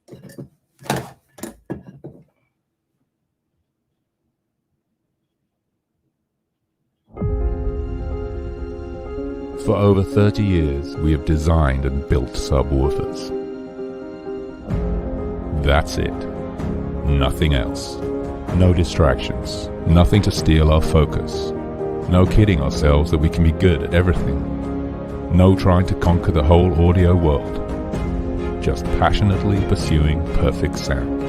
For over 30 years, we have designed and built subwoofers. That's it. Nothing else. No distractions. Nothing to steal our focus. No kidding ourselves that we can be good at everything. No trying to conquer the whole audio world. Just passionately pursuing perfect sound,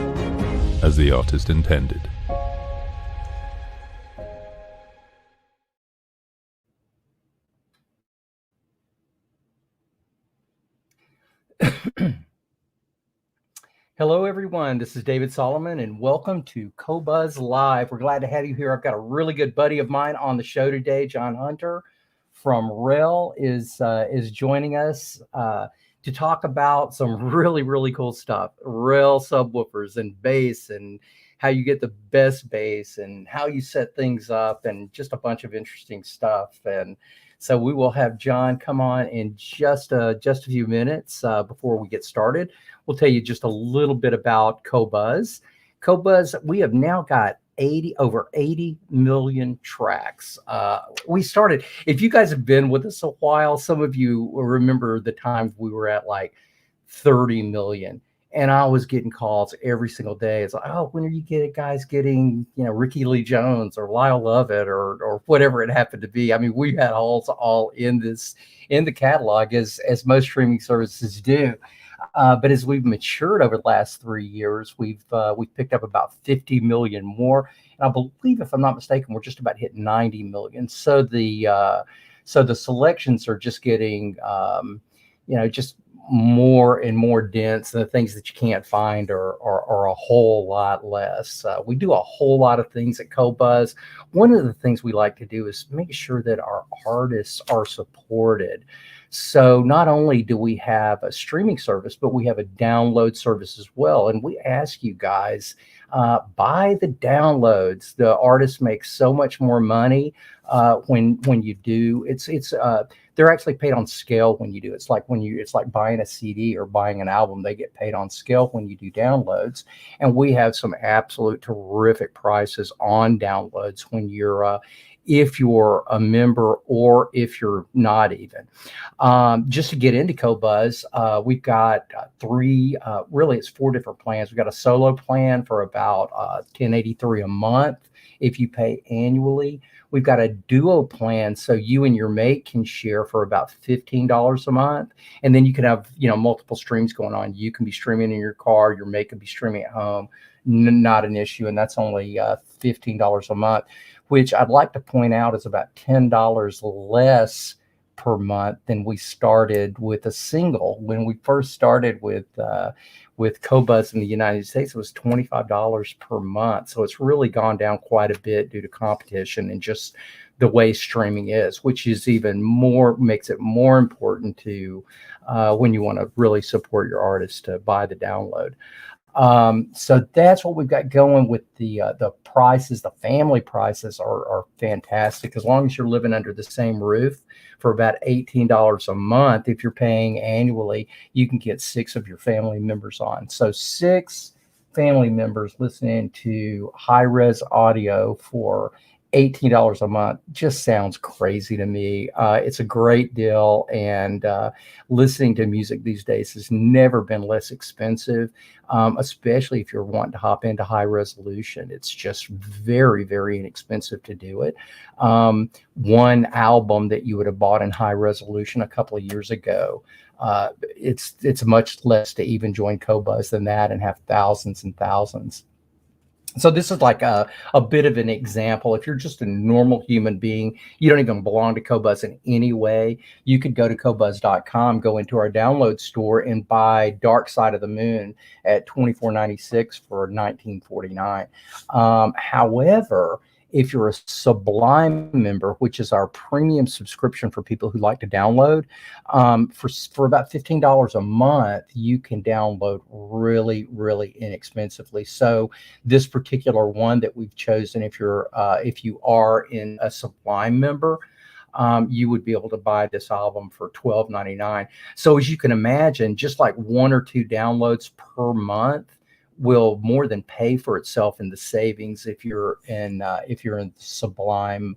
as the artist intended. Hello, everyone. This is David Solomon, and welcome to Qobuz Live. We're glad to have you here. I've got a really good buddy of mine on the show today. John Hunter from REL is joining us to talk about some really, really cool stuff. REL subwoofers and bass, and how you get the best bass, and how you set things up, and just a bunch of interesting stuff. And so we will have John come on in just a few minutes before we get started. We'll tell you just a little bit about Qobuz. Qobuz, we have now got over 80 million tracks. We started, if you guys have been with us a while, some of you will remember the times we were at like 30 million. And I was getting calls every single day. It's like, oh, when are you guys getting, Ricky Lee Jones or Lyle Lovett or whatever it happened to be. I mean, we had all in the catalog as most streaming services do. But as we've matured over the last 3 years, we've picked up about 50 million more. And I believe, if I'm not mistaken, we're just about hitting 90 million. So the selections are just getting, just more and more dense. The things that you can't find are a whole lot less. We do a whole lot of things at Qobuz. One of the things we like to do is make sure that our artists are supported. So not only do we have a streaming service, but we have a download service as well. And we ask you guys, buy the downloads. The artists make so much more money when you do. They're actually paid on scale when you do. It's like buying a CD or buying an album. They get paid on scale when you do downloads. And we have some absolute terrific prices on downloads when you're if you're a member or if you're not even. Just to get into Qobuz, we've got it's 4 different plans. We've got a solo plan for about $10.83 a month if you pay annually. We've got a duo plan, so you and your mate can share for about $15 a month. And then you can have, multiple streams going on. You can be streaming in your car, your mate can be streaming at home, not an issue. And that's only $15 a month, which I'd like to point out is about $10 less per month than we started with a single. When we first started with Qobuz in the United States, it was $25 per month. So it's really gone down quite a bit due to competition and just the way streaming is, which is makes it more important to when you want to really support your artist to buy the download. So that's what we've got going with the prices. The family prices are fantastic. As long as you're living under the same roof for about $18 a month, if you're paying annually, you can get 6 of your family members on. So 6 family members listening to high-res audio for $18 a month just sounds crazy to me. It's a great deal, and listening to music these days has never been less expensive, especially if you're wanting to hop into high resolution. It's just very, very inexpensive to do it. One album that you would have bought in high resolution a couple of years ago, it's much less to even join Qobuz than that and have thousands and thousands. So this is like a bit of an example. If you're just a normal human being, you don't even belong to Qobuz in any way, you could go to Qobuz.com, go into our download store, and buy Dark Side of the Moon at $24.96 for $19.49. However, if you're a Sublime member, which is our premium subscription for people who like to download, for about $15 a month, you can download really, really inexpensively. So this particular one that we've chosen, if you are in a Sublime member, you would be able to buy this album for $12.99. So as you can imagine, just like 1 or 2 downloads per month will more than pay for itself in the savings if you're in Sublime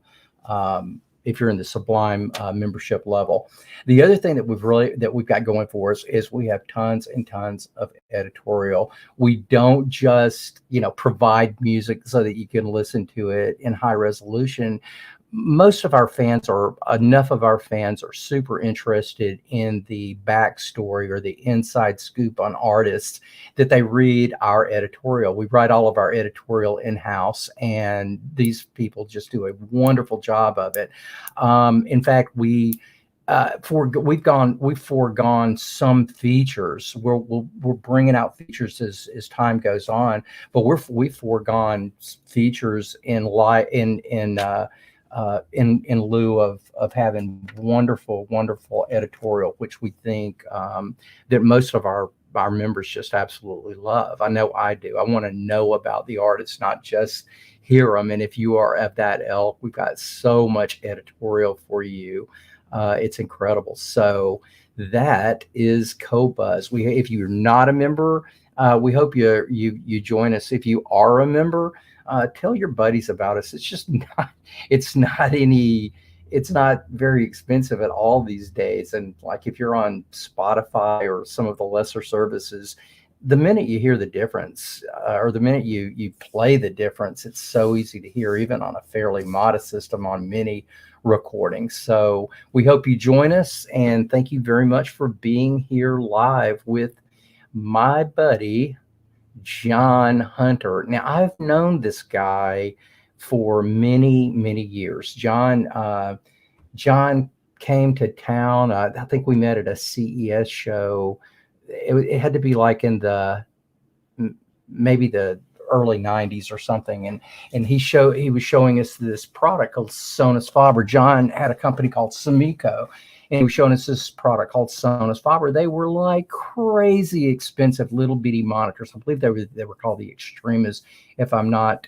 membership level. The other thing that we've got going for us is we have tons and tons of editorial. We don't just provide music so that you can listen to it in high resolution. Enough of our fans are super interested in the backstory or the inside scoop on artists that they read our editorial. We write all of our editorial in-house, and these people just do a wonderful job of it. In fact, we've foregone some features. We're bringing out features as time goes on, but we've foregone features in lieu of having wonderful editorial, which we think that most of our members just absolutely love. I know I do. I want to know about the artists, not just hear them. And if you are of that ilk, we've got so much editorial for you. It's incredible. So that is Qobuz. If you're not a member, we hope you join us. If you are a member, tell your buddies about us. It's not very expensive at all these days. And like if you're on Spotify or some of the lesser services, the minute you hear the difference, or the minute you play the difference, it's so easy to hear, even on a fairly modest system on many recordings. So we hope you join us, and thank you very much for being here live with my buddy John Hunter. Now, I've known this guy for many years. John came to town. I think we met at a CES show. It had to be like in maybe the early 90s or something. And he was showing us this product called Sonus Faber. John had a company called Samico, and he was showing us this product called Sonus Faber. They were like crazy expensive little bitty monitors. I believe they were called the Extremas, if I'm not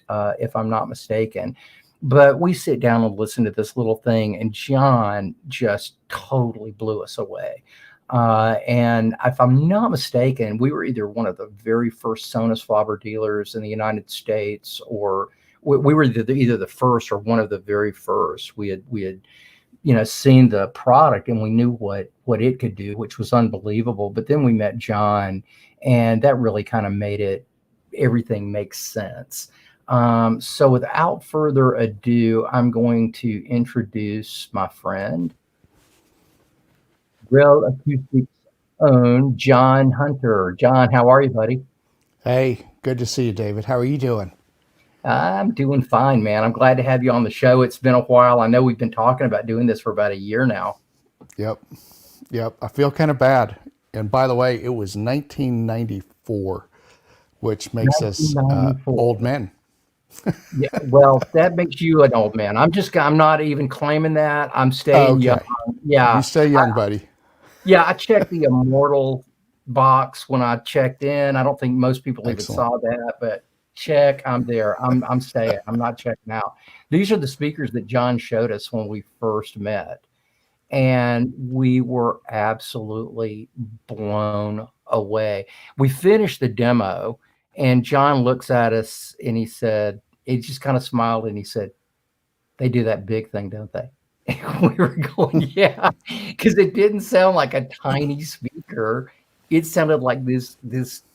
mistaken. But we sit down and listen to this little thing, and John just totally blew us away. And if I'm not mistaken, we were either one of the very first Sonus Faber dealers in the United States, or we were either the first or one of the very first. We had seen the product, and we knew what it could do, which was unbelievable. But then we met John, and that really kind of made everything make sense. So without further ado, I'm going to introduce my friend, REL Acoustics' own John Hunter. John, how are you, buddy? Hey, good to see you, David. How are you doing? I'm doing fine, man. I'm glad to have you on the show. It's been a while. I know we've been talking about doing this for about a year now. Yep. I feel kind of bad. And by the way, it was 1994, which makes us old men. Yeah, well, that makes you an old man. I'm not even claiming that. I'm staying young. Yeah. You stay young, buddy. Yeah, I checked the immortal box when I checked in. I don't think most people even saw that, but check, I'm there. I'm staying. I'm not checking out. These are the speakers that John showed us when we first met, and we were absolutely blown away. We finished the demo, and John looks at us and he just kind of smiled, and he said, "They do that big thing, don't they?" And we were going, yeah, because it didn't sound like a tiny speaker. It sounded like this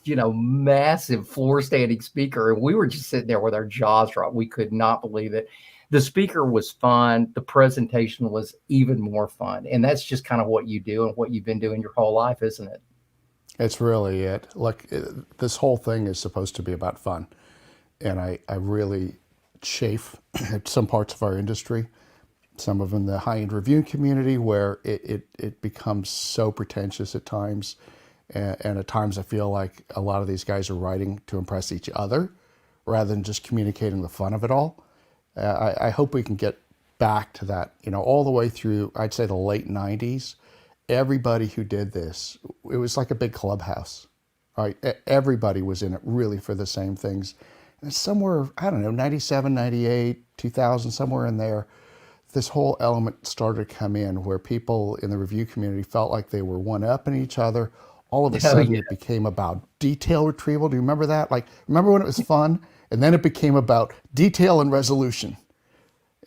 massive floor standing speaker. And we were just sitting there with our jaws dropped. We could not believe it. The speaker was fun. The presentation was even more fun. And that's just kind of what you do and what you've been doing your whole life, isn't it? It's really it. Like, this whole thing is supposed to be about fun. And I really chafe at some parts of our industry, some of them in the high-end reviewing community, where it becomes so pretentious at times. And at times I feel like a lot of these guys are writing to impress each other rather than just communicating the fun of it all. I hope we can get back to that, all the way through, I'd say, the late 90s. Everybody who did this, it was like a big clubhouse, right? Everybody was in it really for the same things. And somewhere, I don't know, 97, 98, 2000, somewhere in there, this whole element started to come in where people in the review community felt like they were one-upping each other. All of a Oh sudden, yeah. it became about detail retrieval. Do you remember that? Like, remember when it was fun? And then it became about detail and resolution.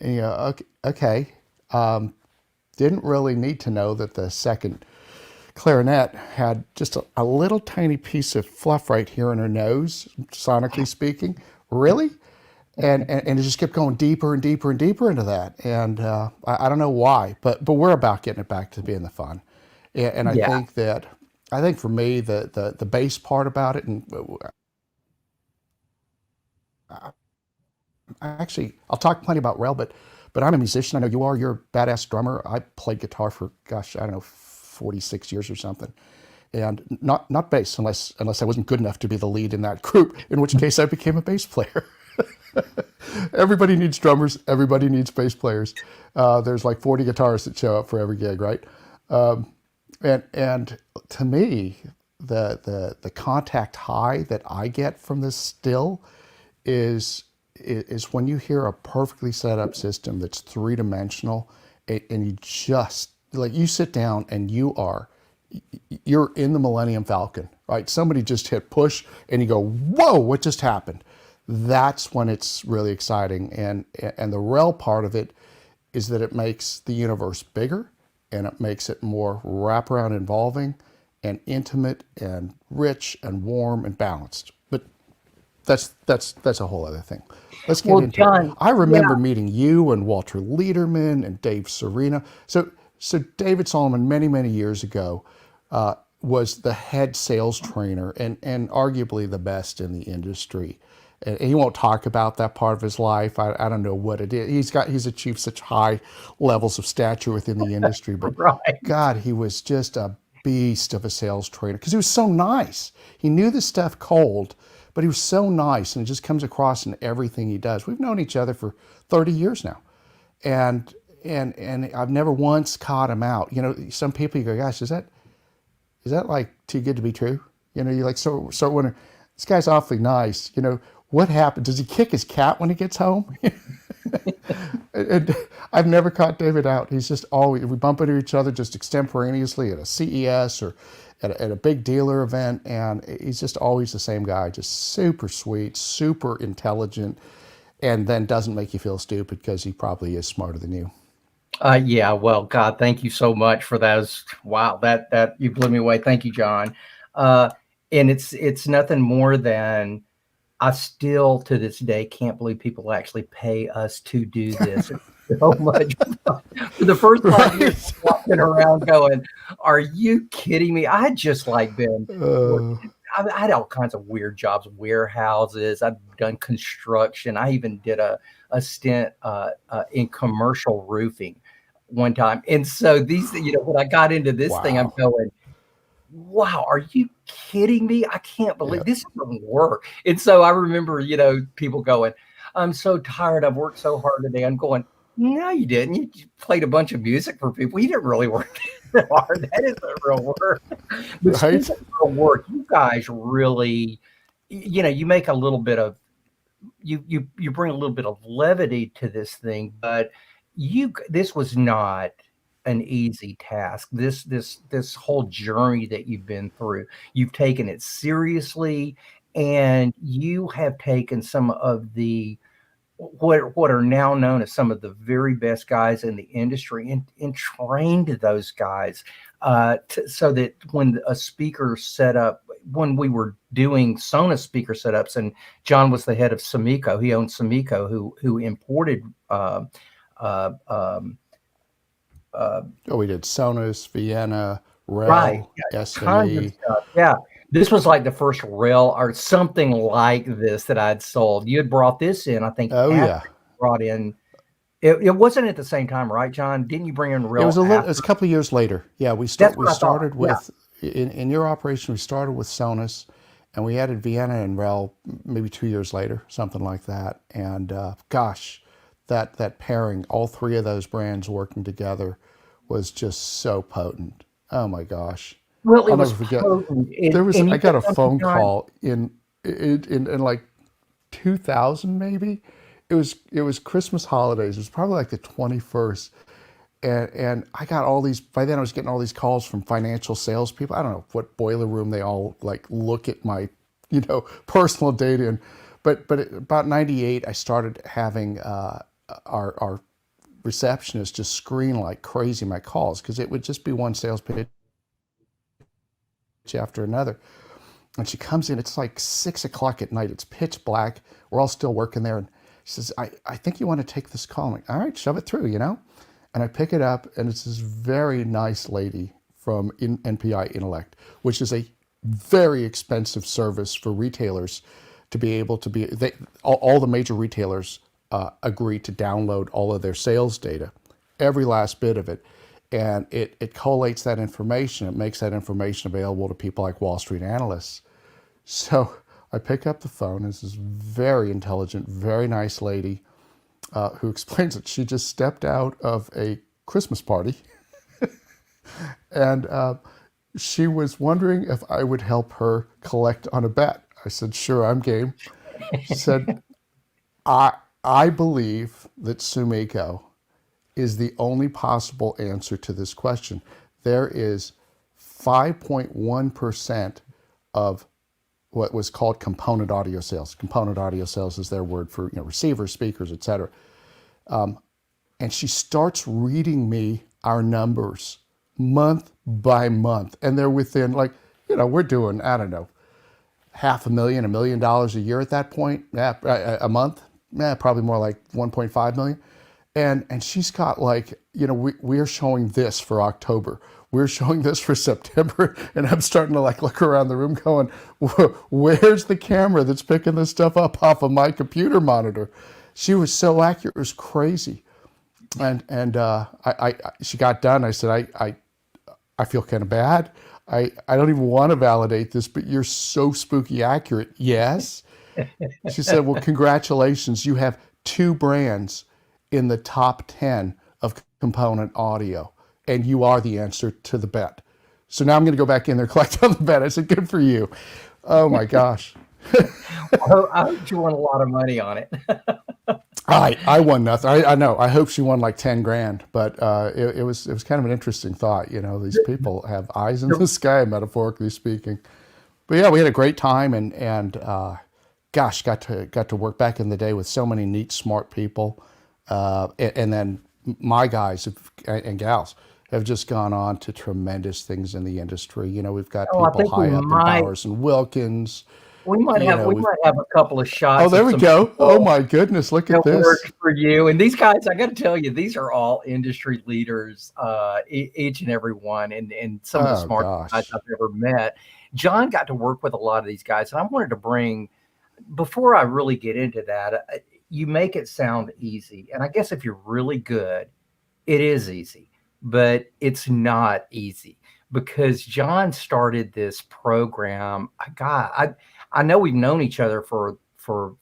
And, okay. Didn't really need to know that the second clarinet had just a little tiny piece of fluff right here in her nose, sonically speaking. Really? And it just kept going deeper and deeper and deeper into that. And I don't know why, but we're about getting it back to being the fun. And I Yeah. think for me, the bass part about it, and actually, I'll talk plenty about REL, but I'm a musician. I know you are. You're a badass drummer. I played guitar for, gosh, I don't know, 46 years or something. And not bass, unless I wasn't good enough to be the lead in that group, in which case I became a bass player. Everybody needs drummers. Everybody needs bass players. There's like 40 guitarists that show up for every gig, right? And to me, the contact high that I get from this still is when you hear a perfectly set up system that's three-dimensional, and you just, like, you sit down and you're in the Millennium Falcon, right? Somebody just hit push and you go, whoa, what just happened? That's when it's really exciting. And the REL part of it is that it makes the universe bigger, and it makes it more wraparound involving and intimate and rich and warm and balanced. But that's a whole other thing. Let's get Well, into it. John, I yeah. remember meeting you and Walter Lederman and Dave Serena. So David Solomon, many years ago, was the head sales trainer and arguably the best in the industry. And he won't talk about that part of his life. I don't know what it is. He's achieved such high levels of stature within the industry, but Right. God, he was just a beast of a sales trainer because he was so nice. He knew the stuff cold, but he was so nice, and it just comes across in everything he does. We've known each other for 30 years now, and I've never once caught him out. You know, some people, you go, gosh, is that like too good to be true? You know, you like start wondering, this guy's awfully nice. You know, what happened? Does he kick his cat when he gets home? And I've never caught David out. He's just always, we bump into each other just extemporaneously at a CES or at a big dealer event, and he's just always the same guy, just super sweet, super intelligent, and then doesn't make you feel stupid because he probably is smarter than you. Yeah, well, God, thank you so much for those. Wow, that you blew me away. Thank you, John. And it's nothing more than, I still to this day can't believe people actually pay us to do this. It's so much fun. For the first 5 years, I'm walking around going, "Are you kidding me?" I had just like been. I had all kinds of weird jobs, warehouses. I've done construction. I even did a stint in commercial roofing one time. And so these, when I got into this thing, I'm Wow. going, wow, are you kidding me? I can't Yeah. believe this doesn't work. And so I remember, people going, I'm so tired. I've worked so hard today. I'm going, no, you didn't. You played a bunch of music for people. You didn't really work that hard. That isn't real work. But Right? speaking of real work, you guys really, you make a little bit of, you bring a little bit of levity to this thing, but this was not an easy task. This whole journey that you've been through, you've taken it seriously, and you have taken some of the what are now known as some of the very best guys in the industry and trained those guys so that when a speaker set up, when we were doing Sonos speaker setups, and John was the head of Samico, he owned Samico, who imported We did Sonos, Vienna, right, REL, yeah, tons of SME. stuff. Yeah, this was like the first REL or something like this that I'd sold. You had brought this in, I think, Oh after yeah. you brought in. It wasn't at the same time, right, John? Didn't you bring in It REL was after? it was a couple of years later. Yeah, we That's what I thought. started Yeah. with in your operation. We started with Sonos, and we added Vienna and REL maybe 2 years later, something like that. And gosh, that pairing, all three of those brands working together, was just so potent. Oh my gosh, Well, it I'll was never forget. potent. I You got a know something, phone John? call in like 2000 maybe, it was Christmas holidays. It was probably like the 21st. And I got all these, by then I was getting all these calls from financial salespeople. I don't know what boiler room they all like look at my, personal data in. But about 98, I started having our receptionist just screen like crazy my calls, because it would just be one sales pitch after another. And she comes in, it's like 6 o'clock at night, it's pitch black, we're all still working there. And she says, I think you want to take this call. I'm like, all right, shove it through, And I pick it up, and it's this very nice lady from NPI Intellect, which is a very expensive service for retailers to be able to be, all the major retailers agree to download all of their sales data, every last bit of it. And it collates that information. It makes that information available to people like Wall Street analysts. So I pick up the phone. This is very intelligent, very nice lady who explains that she just stepped out of a Christmas party and she was wondering if I would help her collect on a bet. I said, sure, I'm game. She said, I believe that Sumiko is the only possible answer to this question. There is 5.1% of what was called component audio sales. Component audio sales is their word for receivers, speakers, etc. And she starts reading me our numbers month by month, and they're within we're doing, I don't know, $500,000, $1 million a year at that point. A month, probably more like 1.5 million. And she's got we're showing this for October. We're showing this for September. And I'm starting to look around the room going, where's the camera that's picking this stuff up off of my computer monitor? She was so accurate, it was crazy. And she got done. I said, I feel kind of bad. I don't even want to validate this, but you're so spooky accurate. Yes. She said, well, congratulations. You have 2 brands in the top 10 of component audio, and you are the answer to the bet. So now I'm going to go back in there, collect on the bet. I said, good for you. Oh my gosh. I hope you won a lot of money on it. I won nothing. I know. I hope she won like 10 grand, but it was kind of an interesting thought. These people have eyes in the sky, metaphorically speaking. But yeah, we had a great time, and gosh, got to work back in the day with so many neat, smart people. And then my guys and gals have just gone on to tremendous things in the industry. We've got people high up in Bowers and Wilkins. We might have a couple of shots. Oh, there we go. Oh my goodness, look at this. Works for you. And these guys, I got to tell you, these are all industry leaders, each and every one, and some of the smart guys I've ever met. John got to work with a lot of these guys, and I wanted to bring, before I really get into that, you make it sound easy. And I guess if you're really good, it is easy, but it's not easy, because John started this program. I know we've known each other for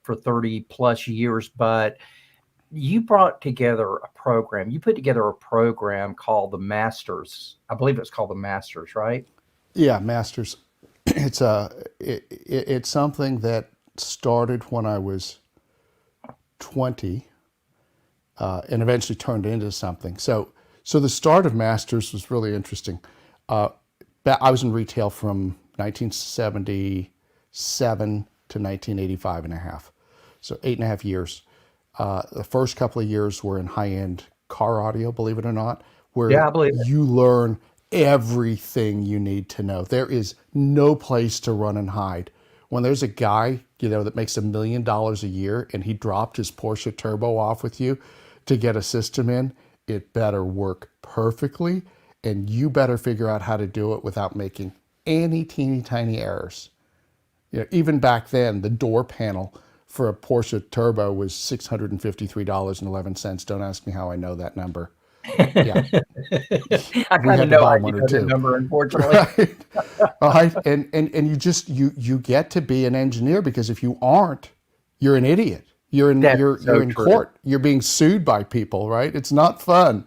30 plus years, but you brought together a program. You put together a program called the Masters. I believe it's called the Masters, right? Yeah, Masters. It's something that started when I was 20 and eventually turned into something. So the start of Masters was really interesting. I was in retail from 1977 to 1985 and a half. So 8.5 years. The first couple of years were in high-end car audio, believe it or not, where you learn everything you need to know. There is no place to run and hide. When there's a guy, that makes $1 million a year and he dropped his Porsche Turbo off with you to get a system in, it better work perfectly, and you better figure out how to do it without making any teeny tiny errors. Even back then, the door panel for a Porsche Turbo was $653.11. Don't ask me how I know that number. Yeah. I kind of know I know the number, unfortunately. Right. And you get to be an engineer, because if you aren't, you're an idiot. You're in court. You're being sued by people, right? It's not fun.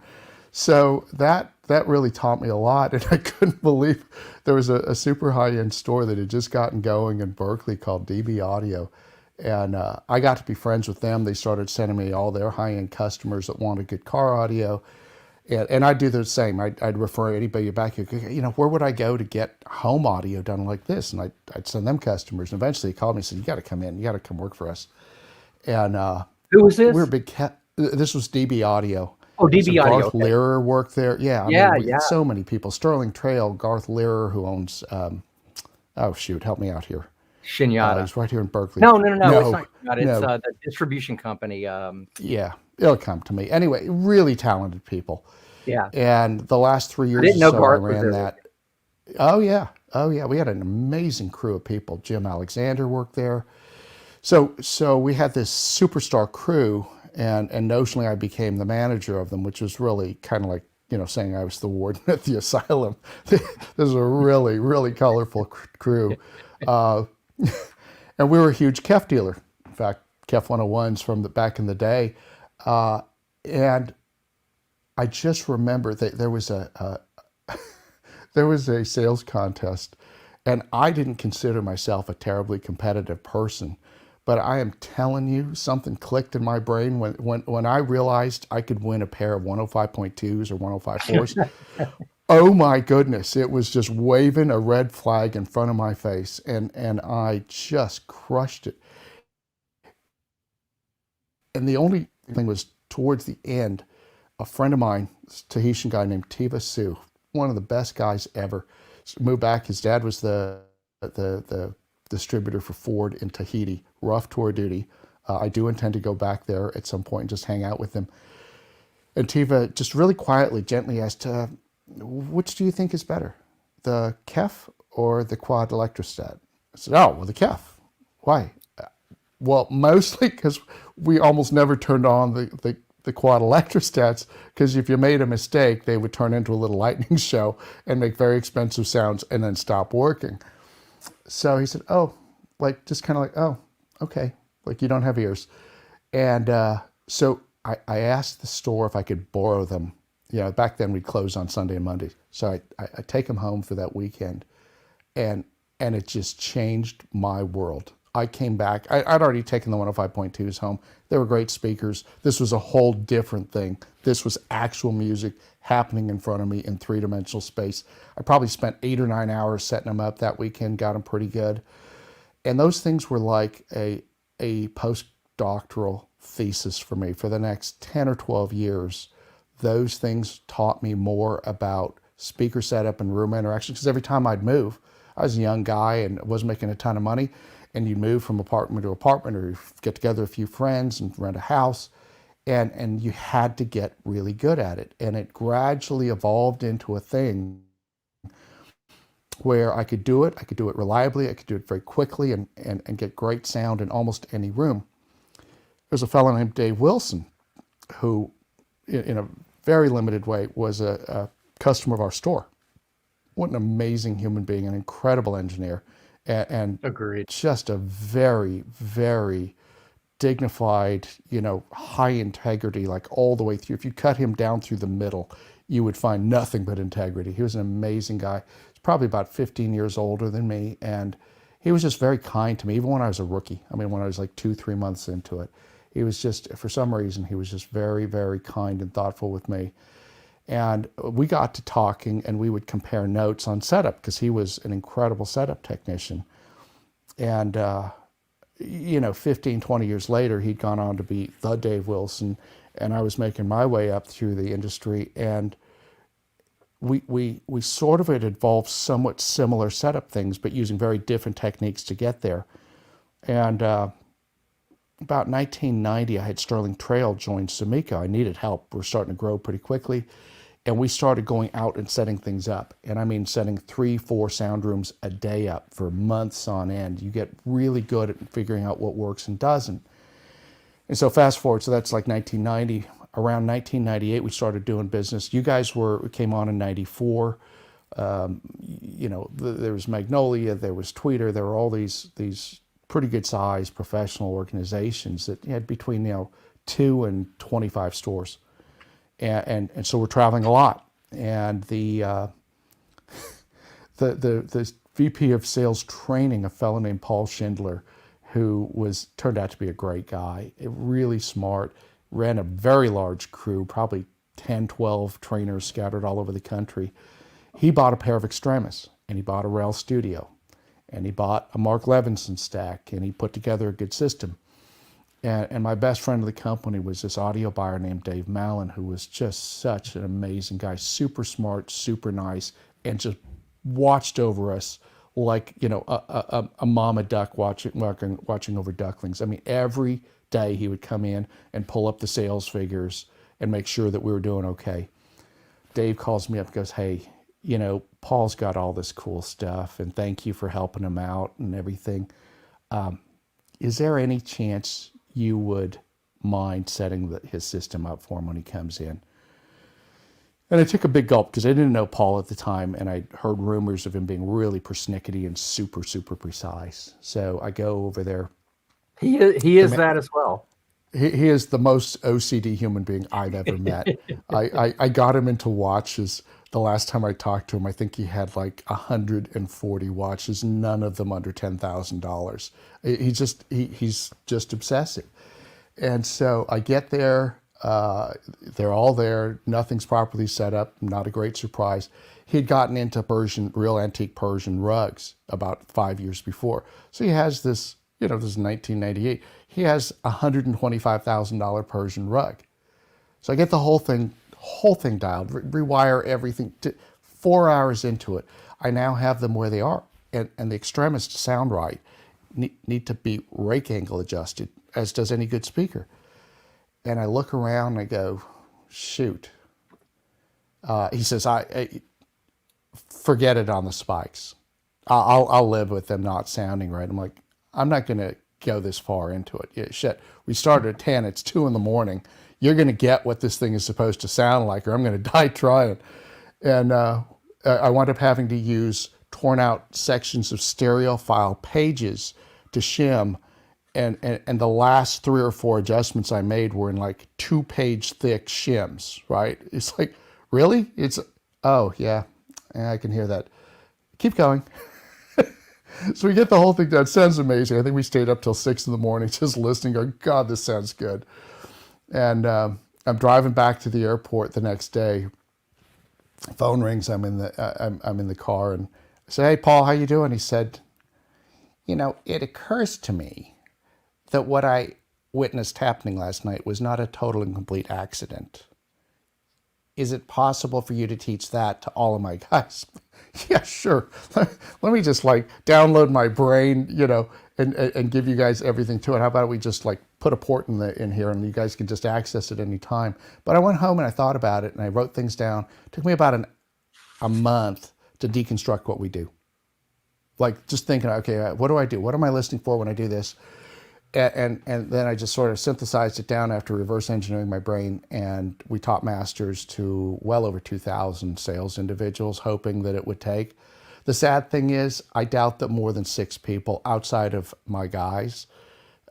So that really taught me a lot, and I couldn't believe there was a super high-end store that had just gotten going in Berkeley called DB Audio, And I got to be friends with them. They started sending me all their high-end customers that wanted good car audio. And I'd do the same. I'd refer anybody back here, where would I go to get home audio done like this? And I'd send them customers. And eventually he called me and said, you got to come in. You got to come work for us. And Who was this? we're a big this was DB Audio. Oh, DB So Audio. Garth Okay. Learer worked there. Yeah, Yeah. so many people. Sterling Trail, Garth Learer, who owns, oh shoot, help me out here. Shinyata. He's right here in Berkeley. No. It's not Shinyata. It's no. the distribution company. Yeah, it'll come to me. Anyway, really talented people. Yeah. And the last 3 years didn't know or so, Garth I was ran there. that. Oh yeah. We had an amazing crew of people. Jim Alexander worked there. So we had this superstar crew, and notionally I became the manager of them, which was really kind of like, saying I was the warden at the asylum. This is a really, really colorful crew. And we were a huge Kef dealer. In fact, Kef 101s from back in the day. And I just remember that there was there was a sales contest, and I didn't consider myself a terribly competitive person, but I am telling you, something clicked in my brain when I realized I could win a pair of 105.2s or 105.4s. Oh my goodness, it was just waving a red flag in front of my face, and I just crushed it. And the only thing was, towards the end, a friend of mine, this Tahitian guy named Tiva Sue, one of the best guys ever, moved back. His dad was the distributor for Ford in Tahiti, rough tour duty. I do intend to go back there at some point and just hang out with him. And Tiva just really quietly, gently asked, which do you think is better, the Kef or the quad electrostat? I said, oh, well, the Kef. Why? Well, mostly because we almost never turned on the quad electrostats, because if you made a mistake, they would turn into a little lightning show and make very expensive sounds and then stop working. So he said, oh, like, just kind of like, oh, okay, like, you don't have ears. And so I asked the store if I could borrow them. Back then we'd close on Sunday and Monday. So I take them home for that weekend, and it just changed my world. I came back. I'd already taken the 105.2s home. They were great speakers. This was a whole different thing. This was actual music happening in front of me in three-dimensional space. I probably spent 8 or 9 hours setting them up that weekend, got them pretty good. And those things were like a postdoctoral thesis for me. For the next 10 or 12 years, those things taught me more about speaker setup and room interaction, because every time I'd move, I was a young guy and wasn't making a ton of money, and you'd move from apartment to apartment, or get together a few friends and rent a house, and you had to get really good at it. And it gradually evolved into a thing where I could do it reliably, I could do it very quickly, and get great sound in almost any room. There's a fellow named Dave Wilson who, in a very limited way, was a customer of our store. What an amazing human being, an incredible engineer, and Agreed. just a very, very dignified, high integrity, like all the way through. If you cut him down through the middle, you would find nothing but integrity. He was an amazing guy. He's probably about 15 years older than me, and he was just very kind to me, even when I was a rookie. I mean, when I was like 2-3 months into it. He was just, for some reason, he was just very, very kind and thoughtful with me. And we got to talking, and we would compare notes on setup, because he was an incredible setup technician. And, 15, 20 years later, he'd gone on to be the Dave Wilson, and I was making my way up through the industry. And we sort of had evolved somewhat similar setup things, but using very different techniques to get there. And about 1990, I had Sterling Trail join Sumiko. I needed help. We were starting to grow pretty quickly. And we started going out and setting things up. And I mean, setting 3-4 sound rooms a day up for months on end. You get really good at figuring out what works and doesn't. And so fast forward, so that's like 1990. Around 1998, we started doing business. You guys came on in 94. There was Magnolia, there was Tweeter, there were all these pretty good sized professional organizations that had between 2 and 25 stores. And so we're traveling a lot. And the VP of sales training, a fellow named Paul Schindler, who turned out to be a great guy, really smart, ran a very large crew, probably 10, 12 trainers scattered all over the country. He bought a pair of Extremis, and he bought a REL Studio, and he bought a Mark Levinson stack, and he put together a good system. And my best friend of the company was this audio buyer named Dave Mallon, who was just such an amazing guy, super smart, super nice, and just watched over us like, you know, a mama duck watching over ducklings. I mean, every day he would come in and pull up the sales figures and make sure that we were doing okay. Dave calls me up and goes, hey, you know, Paul's got all this cool stuff, and thank you for helping him out and everything. Is there any chance you would mind setting his system up for him when he comes in? And I took a big gulp because I didn't know Paul at the time, and I heard rumors of him being really persnickety and super, super precise. So I go over there. He is that as well. He is the most OCD human being I've ever met. I got him into watches. The last time I talked to him, I think he had like 140 watches, none of them under $10,000. He's just obsessive. And so I get there, they're all there, nothing's properly set up, not a great surprise. He had gotten into real antique Persian rugs about 5 years before. So he has this, you know, this is 1998. He has a $125,000 Persian rug. So I get the whole thing dialed, rewire everything. 4 hours into it, I now have them where they are. And the Extremis to sound right need to be rake angle adjusted, as does any good speaker. And I look around and I go, shoot. He says, I forget it on the spikes. I'll live with them not sounding right. I'm like, I'm not going to go this far into it. Yeah, shit. We started at 10. It's 2 a.m. You're going to get what this thing is supposed to sound like, or I'm going to die trying. And I wound up having to use torn out sections of stereophile pages to shim. And the last 3 or 4 adjustments I made were in like 2-page thick shims, right? It's like, really? Oh, yeah, I can hear that. Keep going. So we get the whole thing done. It sounds amazing. I think we stayed up till 6 a.m. just listening, going, God, this sounds good. And I'm driving back to the airport the next day. Phone rings. I'm in the car, and I say, hey, Paul, how you doing? He said, you know, it occurs to me that what I witnessed happening last night was not a total and complete accident. Is it possible for you to teach that to all of my guys? Yeah, sure. Let me just like download my brain, you know, and give you guys everything to it. How about we just like put a port in here and you guys can just access it any time. But I went home and I thought about it and I wrote things down. It took me about a month to deconstruct what we do. Like just thinking, okay, what do I do? What am I listening for when I do this? And then I just sort of synthesized it down after reverse engineering my brain, and we taught masters to well over 2,000 sales individuals, hoping that it would take. The sad thing is, I doubt that more than 6 people outside of my guys,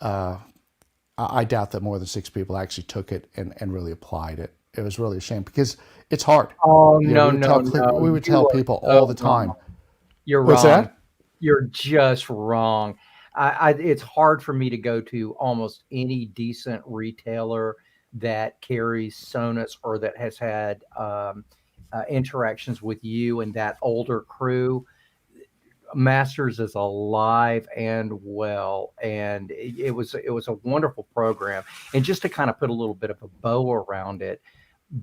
I doubt that more than 6 people actually took it and really applied it. It was really a shame because it's hard. Oh, you know, no. We would tell people all the time. You're What's wrong. that? You're just wrong. It's hard for me to go to almost any decent retailer that carries Sonos or that has had interactions with you and that older crew. Masters is alive and well, and it was a wonderful program. And just to kind of put a little bit of a bow around it,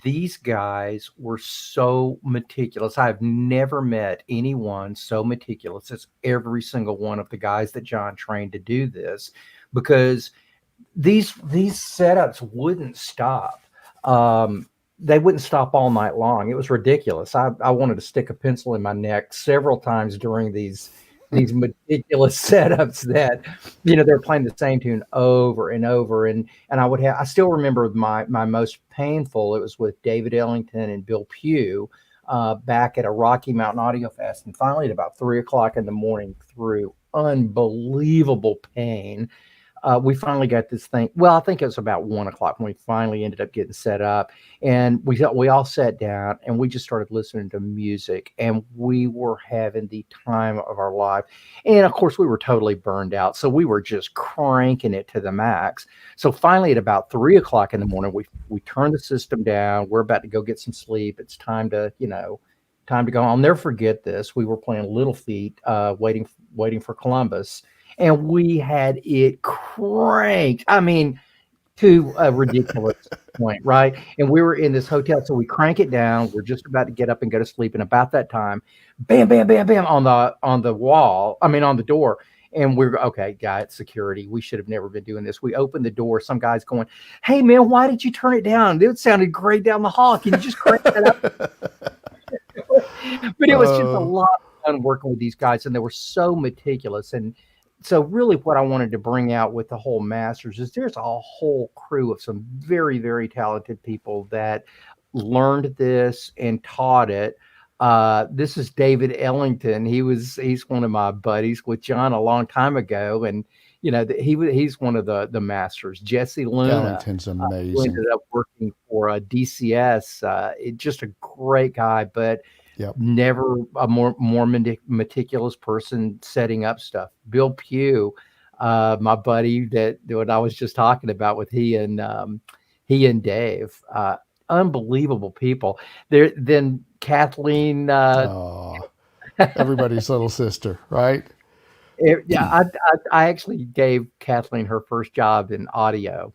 these guys were so meticulous. I've never met anyone so meticulous as every single one of the guys that John trained to do this, because these setups wouldn't stop. They wouldn't stop all night long. It was ridiculous. I wanted to stick a pencil in my neck several times during these meticulous setups that, you know, they're playing the same tune over and over. And I still remember my most painful, it was with David Ellington and Bill Pugh back at a Rocky Mountain Audio Fest. And finally at about 3 o'clock in the morning, through unbelievable pain, we finally got this thing. Well, I think it was about 1 o'clock when we finally ended up getting set up, and we all sat down and we just started listening to music, and we were having the time of our life. And of course, we were totally burned out, so we were just cranking it to the max. So finally, at about 3 o'clock in the morning, we turned the system down. We're about to go get some sleep. It's time to time to go. I'll never forget this. We were playing Little Feat, waiting for Columbus, and we had it cranked. I mean, to a ridiculous point, right? And we were in this hotel, so we crank it down. We're just about to get up and go to sleep, and about that time, bam, bam, bam, bam on the wall. I mean, on the door. And we're okay, guy at security. We should have never been doing this. We opened the door. Some guy's going, "Hey, man, why did you turn it down? It sounded great down the hall. Can you just crank that up?" But it was just a lot of fun working with these guys, and they were so meticulous. And so really what I wanted to bring out with the whole Masters is there's a whole crew of some very, very talented people that learned this and taught it. This is David Ellington. He's one of my buddies with John a long time ago, and he's one of the masters. Jesse Luna, Ellington's who amazing. ended up working for DCS. Just a great guy, but Yep. never a more meticulous person setting up stuff. Bill Pugh, my buddy that what I was just talking about with he and Dave, unbelievable people. Then Kathleen, Oh, everybody's little sister, right? yeah, I actually gave Kathleen her first job in audio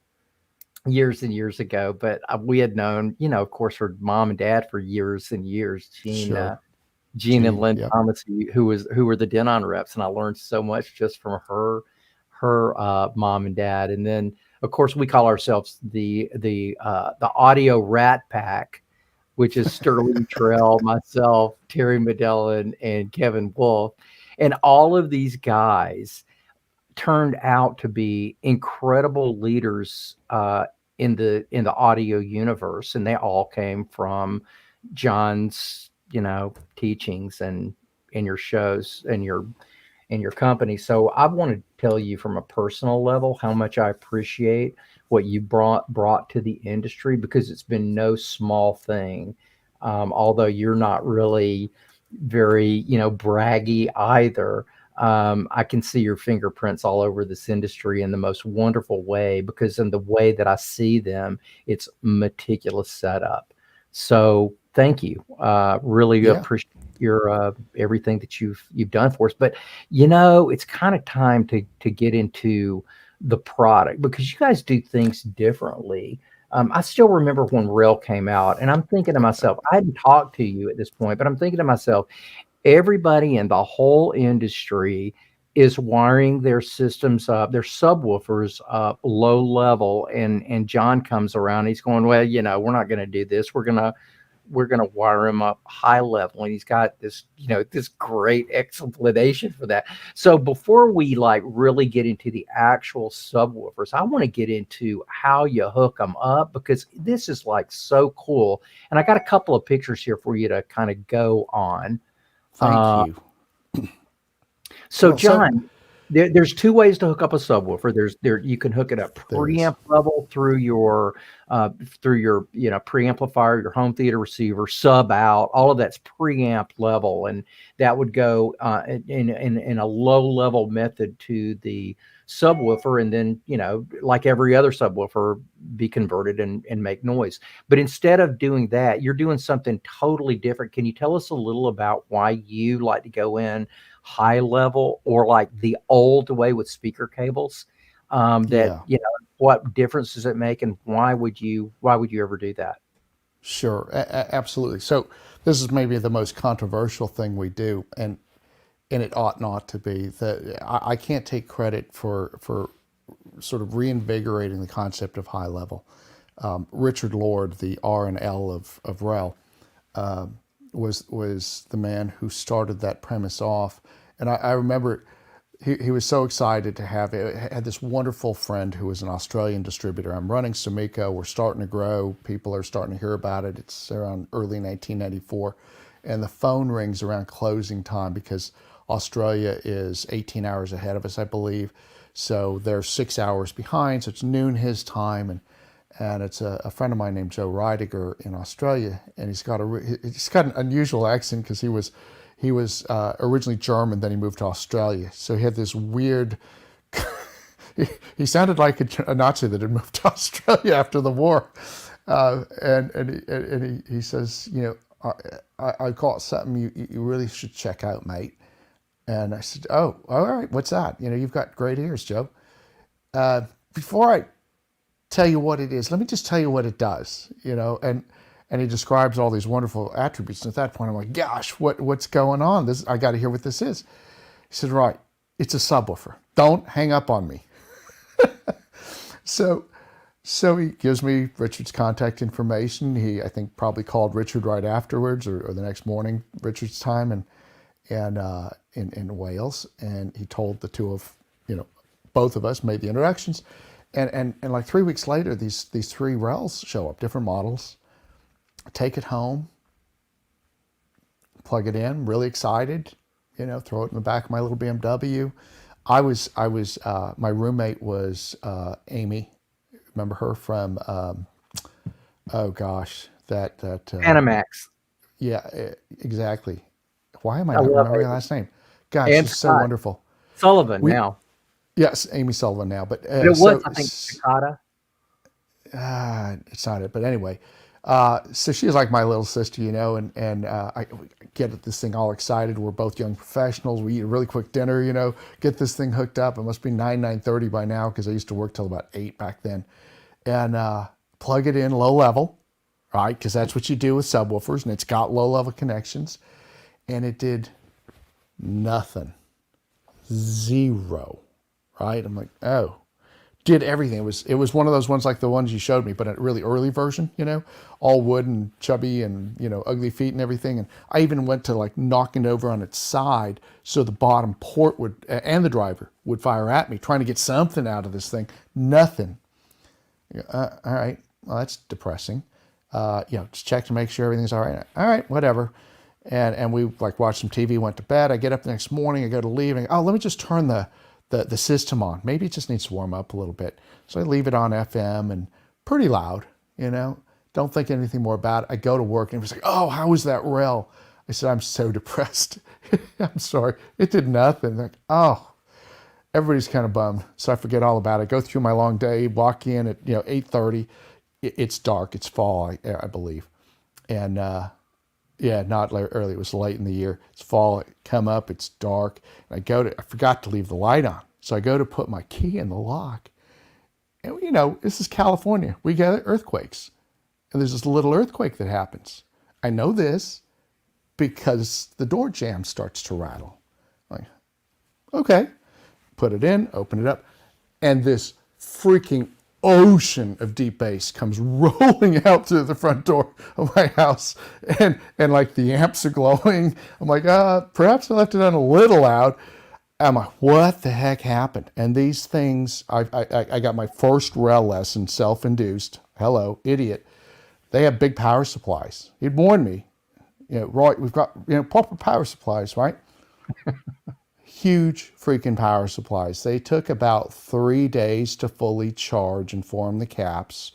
years and years ago, but we had known, of course, her mom and dad for years and years. Gene and Gene, Lynn yep. Thomas, who were the Denon reps, and I learned so much just from her mom and dad. And then, of course, we call ourselves the Audio Rat Pack, which is Sterling Trail, myself, Terry Medellin, and Kevin Wolf, and all of these guys turned out to be incredible leaders in the audio universe, and they all came from John's teachings and in your shows and your company. So I want to tell you from a personal level how much I appreciate what you brought to the industry, because it's been no small thing. Although you're not really very braggy either. I can see your fingerprints all over this industry in the most wonderful way, because in the way that I see them, it's meticulous setup. So thank you. Really appreciate your everything that you've done for us. But it's kind of time to get into the product, because you guys do things differently. I still remember when REL came out, and I'm thinking to myself, I hadn't talked to you at this point, but I'm thinking to myself, everybody in the whole industry is wiring their systems up, their subwoofers up low level, and John comes around, he's going, well, we're not going to do this. We're going to wire him up high level, and he's got this this great explanation for that. So before we really get into the actual subwoofers, I want to get into how you hook them up, because this is so cool, and I got a couple of pictures here for you to kind of go on. Thank you. So John, there's two ways to hook up a subwoofer. You can hook it up preamp level through your preamplifier, your home theater receiver, sub out. All of that's preamp level, and that would go in a low level method to the subwoofer, and then like every other subwoofer, be converted and make noise. But instead of doing that, you're doing something totally different. Can you tell us a little about why you like to go in high level, or like the old way with speaker cables? What difference does it make, and why would you ever do that? Sure, absolutely. So this is maybe the most controversial thing we do, and it ought not to be. I can't take credit for sort of reinvigorating the concept of high level. Richard Lord, the R and L of REL, was the man who started that premise off. And I remember he was so excited to have it. Had this wonderful friend who was an Australian distributor. I'm running Sumiko. We're starting to grow. People are starting to hear about it. It's around early 1994. And the phone rings around closing time, because Australia is 18 hours ahead of us, I believe. So they're 6 hours behind, so it's noon his time, and it's a friend of mine named Joe Reidiger in Australia, and he's got an unusual accent because he was originally German, then he moved to Australia. So he had this weird. He sounded like a Nazi that had moved to Australia after the war, and he says, I got something you really should check out, mate. And I said, oh, all right, what's that? You've got great ears, Joe. Before I tell you what it is, let me just tell you what it does, and he describes all these wonderful attributes. And at that point, I'm like, gosh, what's going on? I got to hear what this is. He said, right, it's a subwoofer. Don't hang up on me. So he gives me Richard's contact information. He, I think, probably called Richard right afterwards or the next morning, Richard's time, and in Wales, and he told the two of, both of us made the introductions, and like 3 weeks later, these three RELs show up, different models. Take it home, plug it in, really excited, throw it in the back of my little BMW. I was my roommate was Amy. Remember her from oh gosh, that Panamax. Yeah, exactly. Why am I not remembering her last name? Gosh, she's so wonderful. Sullivan now. Yes, Amy Sullivan now, but it was, I think, Takata. It's not it, but anyway. So she's like my little sister, and I get this thing all excited. We're both young professionals. We eat a really quick dinner, get this thing hooked up. It must be 9:30 by now because I used to work till about 8 back then. And plug it in low level, right? Because that's what you do with subwoofers, and it's got low level connections. And it did nothing. Zero, right? I'm like, oh. Did everything. It was one of those ones like the ones you showed me, but a really early version, all wood and chubby and, ugly feet and everything. And I even went to like knocking it over on its side so the bottom port and the driver would fire at me, trying to get something out of this thing. Nothing. All right. Well, that's depressing. Just check to make sure everything's all right. All right, whatever. And we like watched some TV, went to bed. I get up the next morning, I go to leave, and let me just turn the system on. Maybe it just needs to warm up a little bit. So I leave it on FM and pretty loud, don't think anything more about it. I go to work and it was like, oh, how was that REL? I said, I'm so depressed. I'm sorry. It did nothing. Like, oh, everybody's kind of bummed. So I forget all about it. Go through my long day, walk in at, 8:30. It's dark. It's fall, I believe. And, not early. It was late in the year. It's fall. I come up. It's dark. And I forgot to leave the light on. So I go to put my key in the lock. And, this is California. We get earthquakes. And there's this little earthquake that happens. I know this because the door jamb starts to rattle. Like, okay. Put it in, open it up. And this freaking ocean of deep bass comes rolling out through the front door of my house, and like the amps are glowing. I'm like, perhaps I left it on a little loud. I'm like, what the heck happened? And these things, I got my first REL lesson, self-induced. Hello, idiot. They have big power supplies. He'd warned me, Roy, we've got proper power supplies, right? Huge freaking power supplies. They took about 3 days to fully charge and form the caps.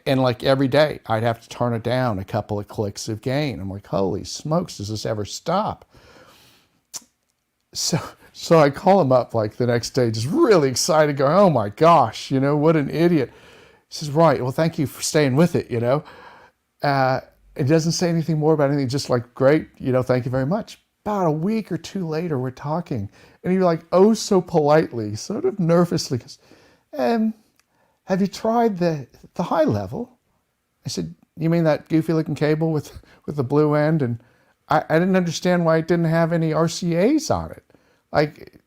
And like every day, I'd have to turn it down a couple of clicks of gain. I'm like, holy smokes, does this ever stop? So I call him up like the next day, just really excited, going, oh my gosh, what an idiot. He says, right, well, thank you for staying with it, It doesn't say anything more about anything, just like, great, thank you very much. About a week or two later, we're talking, and he like, oh, so politely, sort of nervously goes, have you tried the high level? I said, you mean that goofy looking cable with the blue end? And I didn't understand why it didn't have any RCAs on it. Like,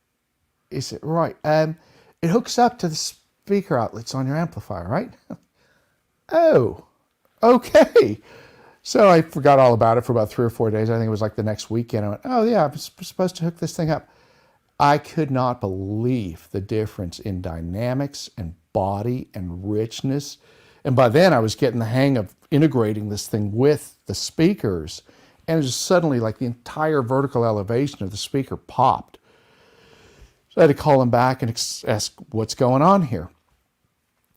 he said, right, it hooks up to the speaker outlets on your amplifier, right? Oh, okay. So I forgot all about it for about 3 or 4 days. I think it was like the next weekend. I went, oh yeah, I'm supposed to hook this thing up. I could not believe the difference in dynamics and body and richness. And by then I was getting the hang of integrating this thing with the speakers. And it just suddenly like the entire vertical elevation of the speaker popped. So I had to call him back and ask what's going on here.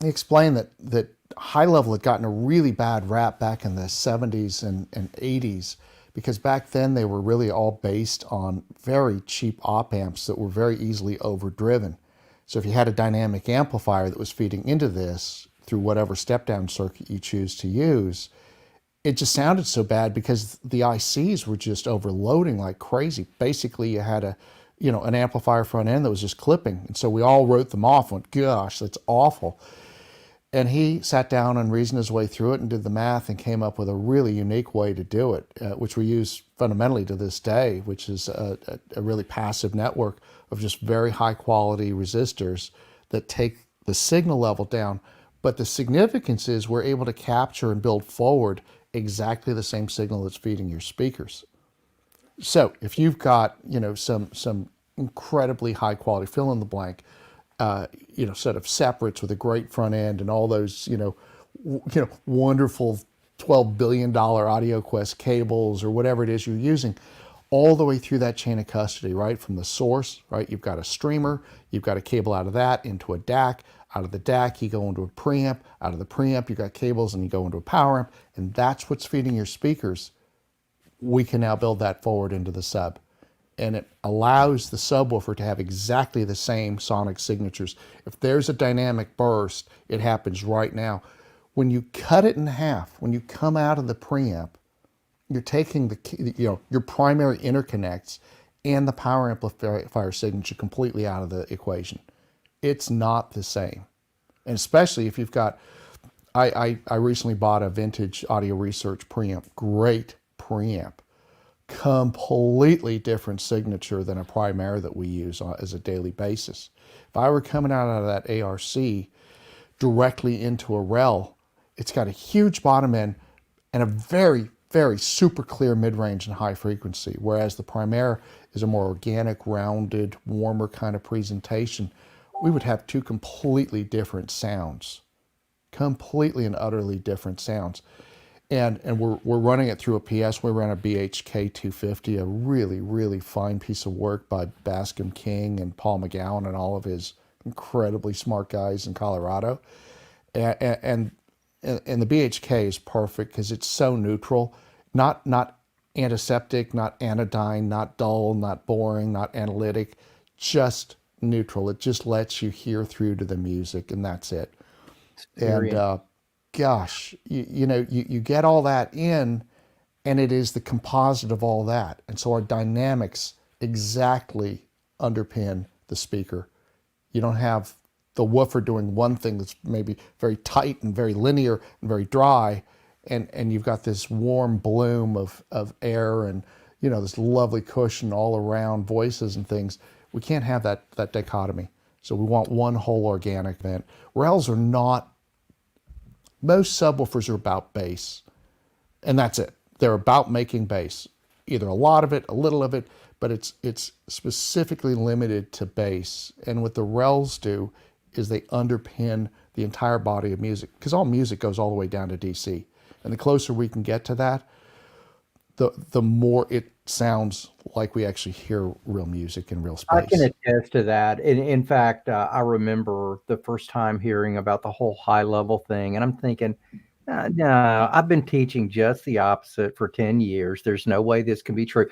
He explained that high level had gotten a really bad rap back in the 70s and 80s because back then they were really all based on very cheap op amps that were very easily overdriven. So if you had a dynamic amplifier that was feeding into this through whatever step-down circuit you choose to use, it just sounded so bad because the ICs were just overloading like crazy. Basically, you had an amplifier front end that was just clipping. And so we all wrote them off, went, gosh, that's awful. And he sat down and reasoned his way through it and did the math and came up with a really unique way to do it, which we use fundamentally to this day, which is a really passive network of just very high quality resistors that take the signal level down. But the significance is we're able to capture and build forward exactly the same signal that's feeding your speakers. So if you've got, some incredibly high quality fill in the blank, set of separates with a great front end and all those, wonderful $12 billion AudioQuest cables or whatever it is you're using, all the way through that chain of custody, right? From the source, right? You've got a streamer, you've got a cable out of that into a DAC, out of the DAC, you go into a preamp, out of the preamp, you've got cables and you go into a power amp, and that's what's feeding your speakers. We can now build that forward into the sub. And it allows the subwoofer to have exactly the same sonic signatures. If there's a dynamic burst, it happens right now. When you cut it in half, when you come out of the preamp, you're taking your primary interconnects and the power amplifier signature completely out of the equation. It's not the same. And especially if you've got, I recently bought a vintage Audio Research preamp, great preamp, completely different signature than a primary that we use as a daily basis. If I were coming out of that ARC directly into a REL, it's got a huge bottom end and a very, very super clear mid-range and high frequency, whereas the primary is a more organic, rounded, warmer kind of presentation. We would have two completely different sounds, completely and utterly different sounds. And we're running it through a PS. We ran a BHK 250, a really, really fine piece of work by Bascom King and Paul McGowan and all of his incredibly smart guys in Colorado. And the BHK is perfect because it's so neutral, not antiseptic, not anodyne, not dull, not boring, not analytic, just neutral. It just lets you hear through to the music, and that's it. And gosh, you get all that in, and it is the composite of all that. And so our dynamics exactly underpin the speaker. You don't have the woofer doing one thing that's maybe very tight and very linear and very dry, and you've got this warm bloom of air and this lovely cushion all around voices and things. We can't have that dichotomy. So we want one whole organic event. RELs are not. Most subwoofers are about bass, and that's it. They're about making bass, either a lot of it, a little of it, but it's specifically limited to bass. And what the RELs do is they underpin the entire body of music, because all music goes all the way down to DC. And the closer we can get to that, the more it sounds like we actually hear real music in real space. I can attest to that. In fact, I remember the first time hearing about the whole high level thing, and I'm thinking, no, I've been teaching just the opposite for 10 years. There's no way this can be true.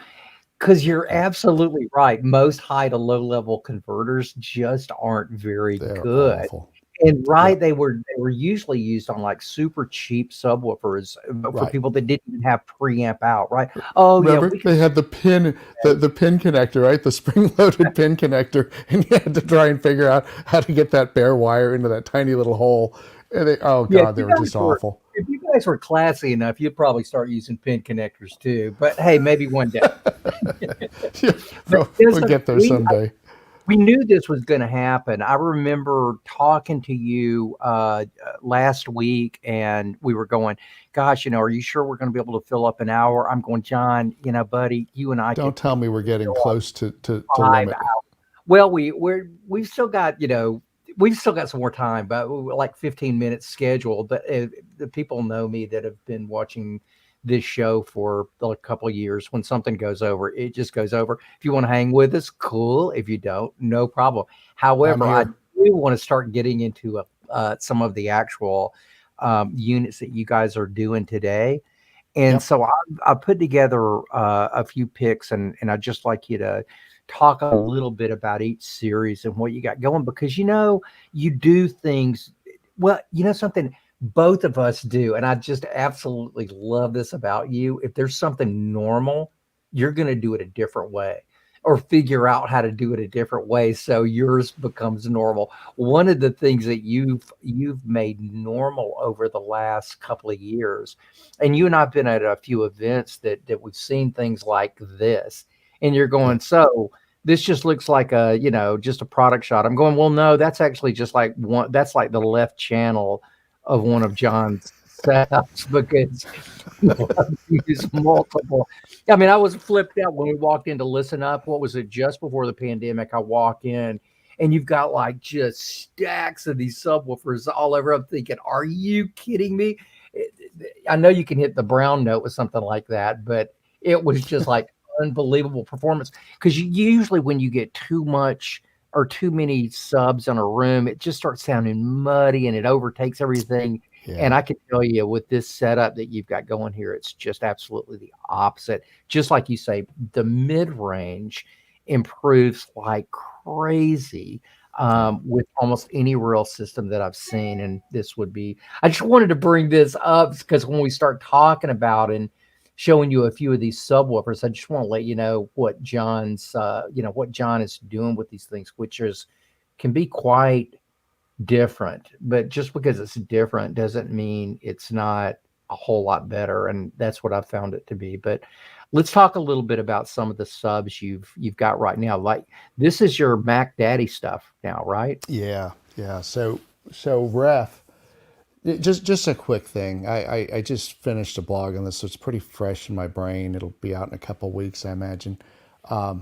Because you're absolutely right. Most high to low level converters just aren't very good. Awful. And they were usually used on like super cheap subwoofers for people that didn't even have preamp out, right? Oh, remember, they had the pin, the pin connector, right? The spring-loaded pin connector, and you had to try and figure out how to get that bare wire into that tiny little hole. And they were just awful. If you guys were classy enough, you'd probably start using pin connectors too. But hey, maybe one day. We'll get there someday. We knew this was going to happen. I remember talking to you last week, and we were going, gosh, are you sure we're going to be able to fill up an hour? I'm going, John, buddy, you and I. Don't tell me we're getting close to limit. Well, we've still got, we've still got some more time, but like 15 minutes scheduled. But the people know me that have been watching this show for a couple of years. When something goes over, it just goes over. If you want to hang with us, cool. If you don't, no problem. I'm However, I here. do want to start getting into some of the actual units that you guys are doing today. And Yep. so I put together a few picks, and I'd just like you to talk a little bit about each series and what you got going, because you do things well. Something both of us do, and I just absolutely love this about you. If there's something normal, you're going to do it a different way, or figure out how to do it a different way, so yours becomes normal. One of the things that you've made normal over the last couple of years, and you and I've been at a few events that we've seen things like this, and you're Yeah. going, so this just looks like just a product shot. I'm going, well, no, that's actually just like that's like the left channel of one of John's setups, because use multiple. I mean, I was flipped out when we walked in to listen up. What was it? Just before the pandemic, I walk in and you've got like just stacks of these subwoofers all over. I'm thinking, are you kidding me? I know you can hit the brown note with something like that, but it was just like unbelievable performance. Because usually when you get too much or too many subs in a room, it just starts sounding muddy and it overtakes everything. And Yeah. I can tell you, with this setup that you've got going here, it's just absolutely the opposite. Just like you say, the mid range improves like crazy Yeah. with almost any REL system that I've seen. And this would be, I just wanted to bring this up because when we start talking about and showing you a few of these subwoofers, I just want to let you know what what John is doing with these things, which can be quite different. But just because it's different doesn't mean it's not a whole lot better, and that's what I found it to be. But let's talk a little bit about some of the subs you've got right now. Like, this is your Mac Daddy stuff now, right? Yeah. Yeah. So ref. Just a quick thing. I just finished a blog on this, so it's pretty fresh in my brain. It'll be out in a couple of weeks, I imagine. So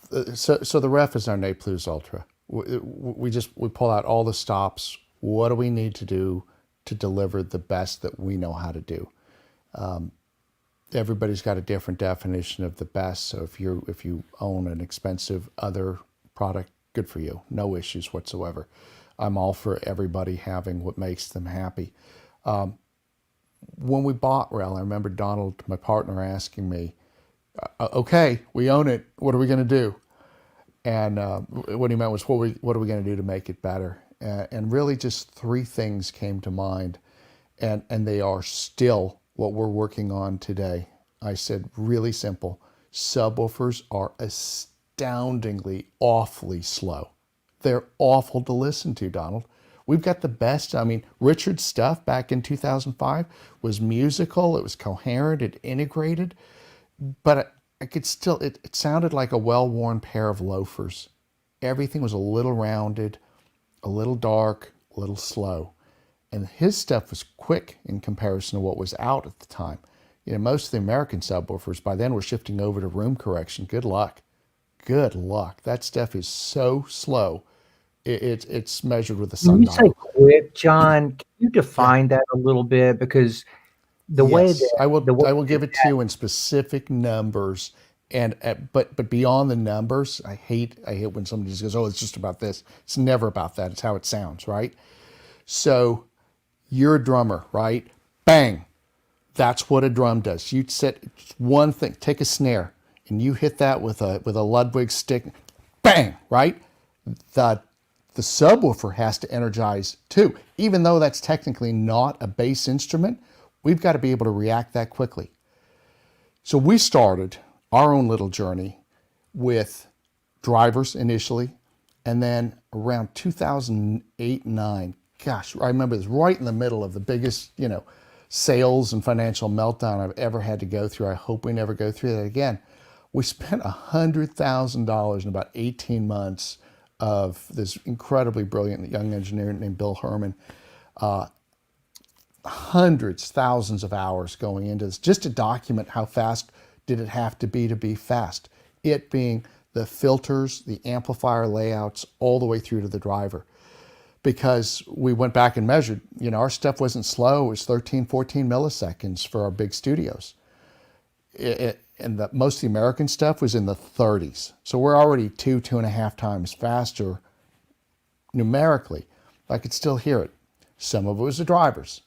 the ref is our Ne Plus Ultra. We pull out all the stops. What do we need to do to deliver the best that we know how to do? Everybody's got a different definition of the best. So if you own an expensive other product, good for you. No issues whatsoever. I'm all for everybody having what makes them happy. When we bought REL, I remember Donald, my partner, asking me, "Okay, we own it. What are we going to do?" And what he meant was, what are we going to do to make it better? And really, just three things came to mind, and they are still what we're working on today. I said, really simple: subwoofers are astoundingly, awfully slow. They're awful to listen to, Donald. We've got the best. I mean, Richard's stuff back in 2005 was musical, it was coherent, it integrated, but I could still, it sounded like a well-worn pair of loafers. Everything was a little rounded, a little dark, a little slow. And his stuff was quick in comparison to what was out at the time. Most of the American subwoofers by then were shifting over to room correction. Good luck. Good luck. That stuff is so slow. It's measured with a When you say sundial. quick, John, can you Yeah. define that a little bit? Because the way Yes, that I will. the way I will give it to you in specific numbers, and but beyond the numbers, I hate when somebody just goes, "Oh, it's just about this." It's never about that. It's how it sounds, right? So you're a drummer, right? Bang. That's what a drum does. You set one thing. Take a snare, and you hit that with a Ludwig stick. Bang. Right. The the subwoofer has to energize too. Even though that's technically not a bass instrument, we've got to be able to react that quickly. So we started our own little journey with drivers initially, and then around 2008, 9, gosh, I remember this right in the middle of the biggest, sales and financial meltdown I've ever had to go through. I hope we never go through that again. We spent $100,000 in about 18 months of this incredibly brilliant young engineer named Bill Herman. Hundreds, thousands of hours going into this just to document how fast did it have to be fast. It being the filters, the amplifier layouts, all the way through to the driver. because we went back and measured. Our stuff wasn't slow. It was 13, 14 milliseconds for our big studios. And most of the American stuff was in the 30s. So we're already 2.5 times faster numerically. I could still hear it. Some of it was the drivers.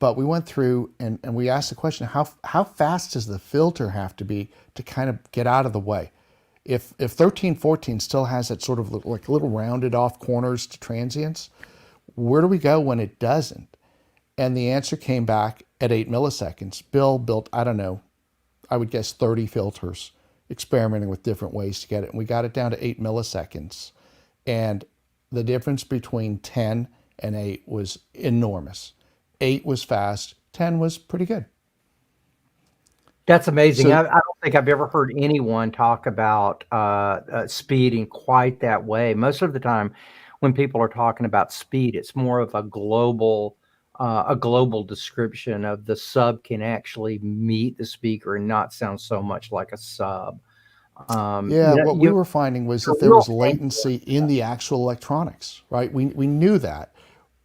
But we went through and we asked the question, how fast does the filter have to be to kind of get out of the way? If 13, 14 still has that sort of like little rounded off corners to transients, where do we go when it doesn't? And the answer came back at 8 milliseconds. Bill built, I don't know, I would guess 30 filters, experimenting with different ways to get it. And we got it down to 8 milliseconds. And the difference between 10 and 8 was enormous. 8 was fast, 10 was pretty good. That's amazing. So- I don't think I've ever heard anyone talk about speed in quite that way. Most of the time when people are talking about speed, it's more of a global description of the sub can actually meet the speaker and not sound so much like a sub. What we were finding was that there was latency in the actual electronics, right? We knew that.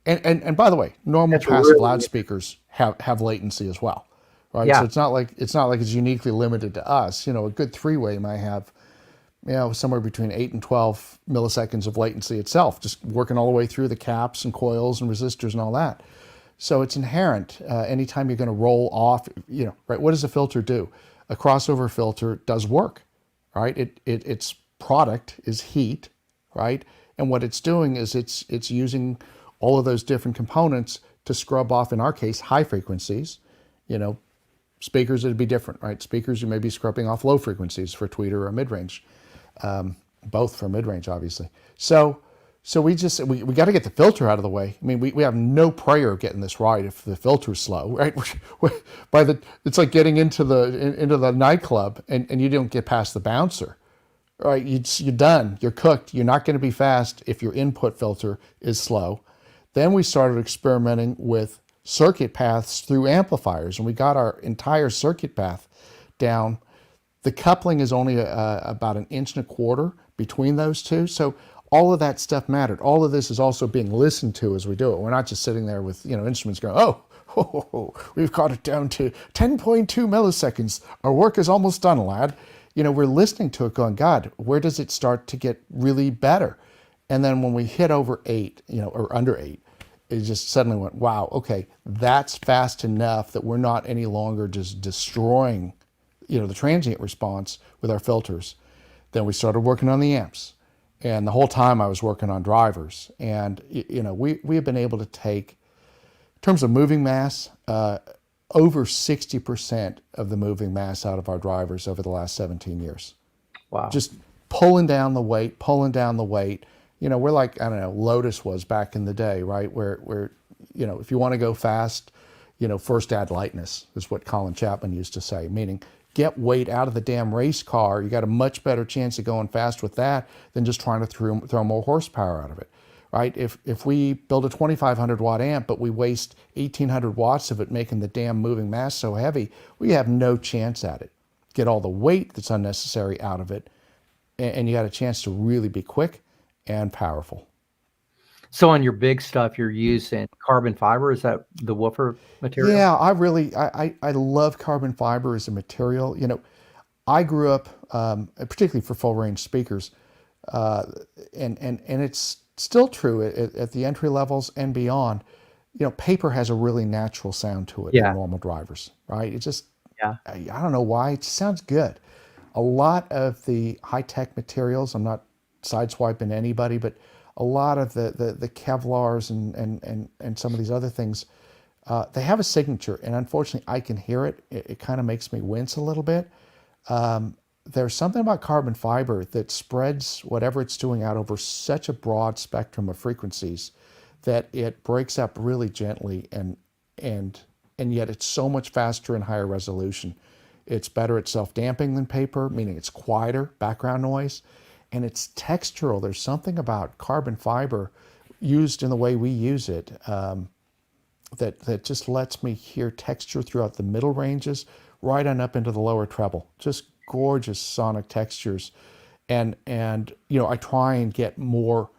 And by the way, normal passive loudspeakers have latency as well, right? Yeah. So it's not like it's uniquely limited to us. A good three-way might have, somewhere between 8 and 12 milliseconds of latency itself, just working all the way through the caps and coils and resistors and all that. So it's inherent. Anytime you're going to roll off, right? What does a filter do? A crossover filter does work, right? Its product is heat, right? And what it's doing is it's using all of those different components to scrub off, in our case, high frequencies. Speakers, it'd be different, right? Speakers, you may be scrubbing off low frequencies for tweeter or mid-range, both for mid-range, obviously. So we got to get the filter out of the way. I mean, we have no prayer of getting this right if the filter's slow, right? It's like getting into the nightclub and you don't get past the bouncer, right? You're done. You're cooked. You're not going to be fast if your input filter is slow. Then we started experimenting with circuit paths through amplifiers, and we got our entire circuit path down. The coupling is only about 1.25 inches between those two, so all of that stuff mattered. All of this is also being listened to as we do it. We're not just sitting there with instruments going, we've got it down to 10.2 milliseconds. Our work is almost done, lad. We're listening to it going, God, where does it start to get really better? And then when we hit over 8, or under 8, it just suddenly went, wow, okay, that's fast enough that we're not any longer just destroying, the transient response with our filters. Then we started working on the amps. And the whole time I was working on drivers. And, we have been able to take, in terms of moving mass, over 60% of the moving mass out of our drivers over the last 17 years. Wow. Just pulling down the weight. We're like, I don't know, Lotus was back in the day, right? Where if you want to go fast, first add lightness, is what Colin Chapman used to say, meaning get weight out of the damn race car. You got a much better chance of going fast with that than just trying to throw more horsepower out of it, right? If we build a 2,500 watt amp, but we waste 1,800 watts of it making the damn moving mass so heavy, we have no chance at it. Get all the weight that's unnecessary out of it, and you got a chance to really be quick and powerful. So on your big stuff, you're using carbon fiber. Is that the woofer material? Yeah, I love carbon fiber as a material. I grew up, particularly for full range speakers, and it's still true at the entry levels and beyond. Paper has a really natural sound to it in normal drivers, right? It just, I don't know why, it just sounds good. A lot of the high tech materials, I'm not sideswiping anybody, but a lot of the Kevlars and some of these other things, they have a signature, and unfortunately I can hear it. It kind of makes me wince a little bit. There's something about carbon fiber that spreads whatever it's doing out over such a broad spectrum of frequencies that it breaks up really gently, and yet it's so much faster and higher resolution. It's better at self-damping than paper, meaning it's quieter background noise. And it's textural. There's something about carbon fiber used in the way we use it that just lets me hear texture throughout the middle ranges, right on up into the lower treble. Just gorgeous sonic textures. And I try and get more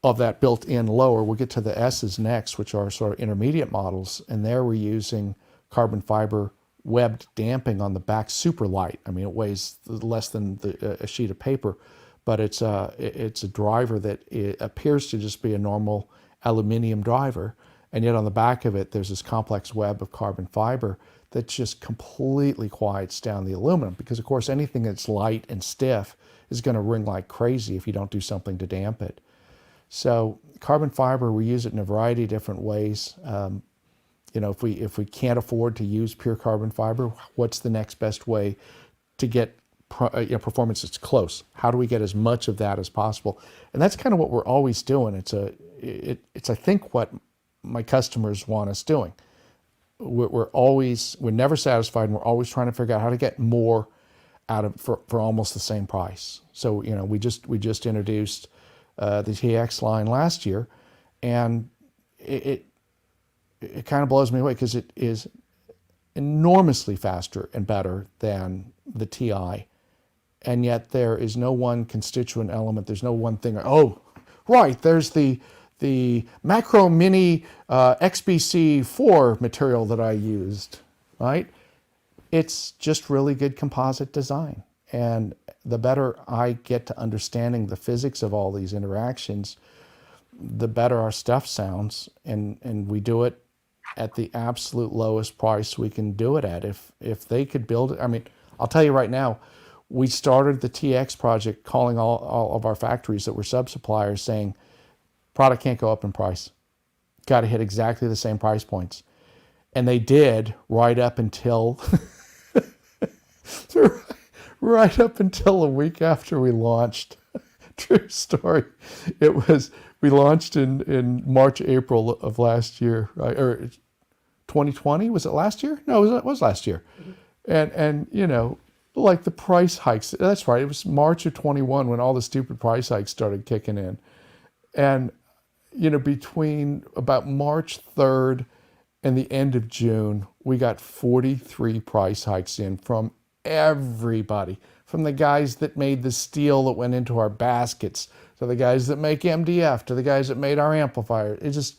of that built in lower. We'll get to the S's next, which are sort of intermediate models. And there we're using carbon fiber webbed damping on the back, super light. I mean, it weighs less than a sheet of paper, but it's a driver that it appears to just be a normal aluminum driver. And yet on the back of it, there's this complex web of carbon fiber that just completely quiets down the aluminum. Because of course, anything that's light and stiff is going to ring like crazy if you don't do something to damp it. So carbon fiber, we use it in a variety of different ways. If we can't afford to use pure carbon fiber, what's the next best way to get performance that's close? How do we get as much of that as possible? And that's kind of what we're always doing. It's I think what my customers want us doing. We're never satisfied, and we're always trying to figure out how to get more out of for almost the same price. So we just introduced the TX line last year, and it kind of blows me away because it is enormously faster and better than the TI, and yet there is no one constituent element. There's no one thing. Oh, right. There's the Macro Mini XBC4 material that I used. Right. It's just really good composite design. And the better I get to understanding the physics of all these interactions, the better our stuff sounds. And we do it at the absolute lowest price we can do it at. If they could build it, I mean, I'll tell you right now, we started the TX project calling all of our factories that were sub-suppliers saying, product can't go up in price. Got to hit exactly the same price points. And they did right up until right up until a week after we launched. True story. We launched in March, April of last year, right? Or 2020, was it last year? No, it was last year. And like the price hikes, that's right. It was March of 21 when all the stupid price hikes started kicking in. And between about March 3rd and the end of June, we got 43 price hikes in from everybody, from the guys that made the steel that went into our baskets, to the guys that make MDF, to the guys that made our amplifier. It just,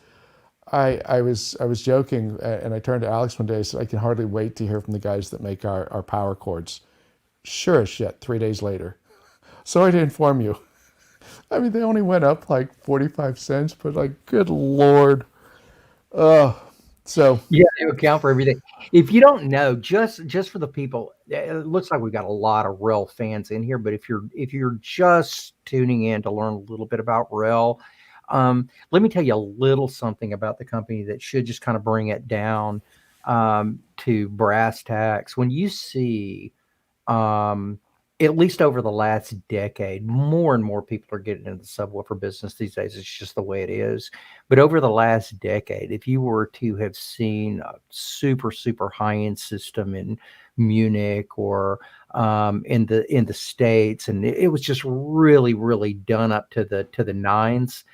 I was joking, and I turned to Alex one day and said, I can hardly wait to hear from the guys that make our power cords. Sure as shit, 3 days later. Sorry to inform you. I mean, they only went up like 45 cents, but like, good Lord. So yeah, you account for everything. If you don't know, just for the people, it looks like we've got a lot of REL fans in here. But if you're just tuning in to learn a little bit about REL, let me tell you a little something about the company that should just kind of bring it down to brass tacks. When you see, at least over the last decade, more and more people are getting into the subwoofer business these days. It's just the way it is. But over the last decade, if you were to have seen a super, super high-end system in Munich or in the States, and it was just really, really done up to the nines,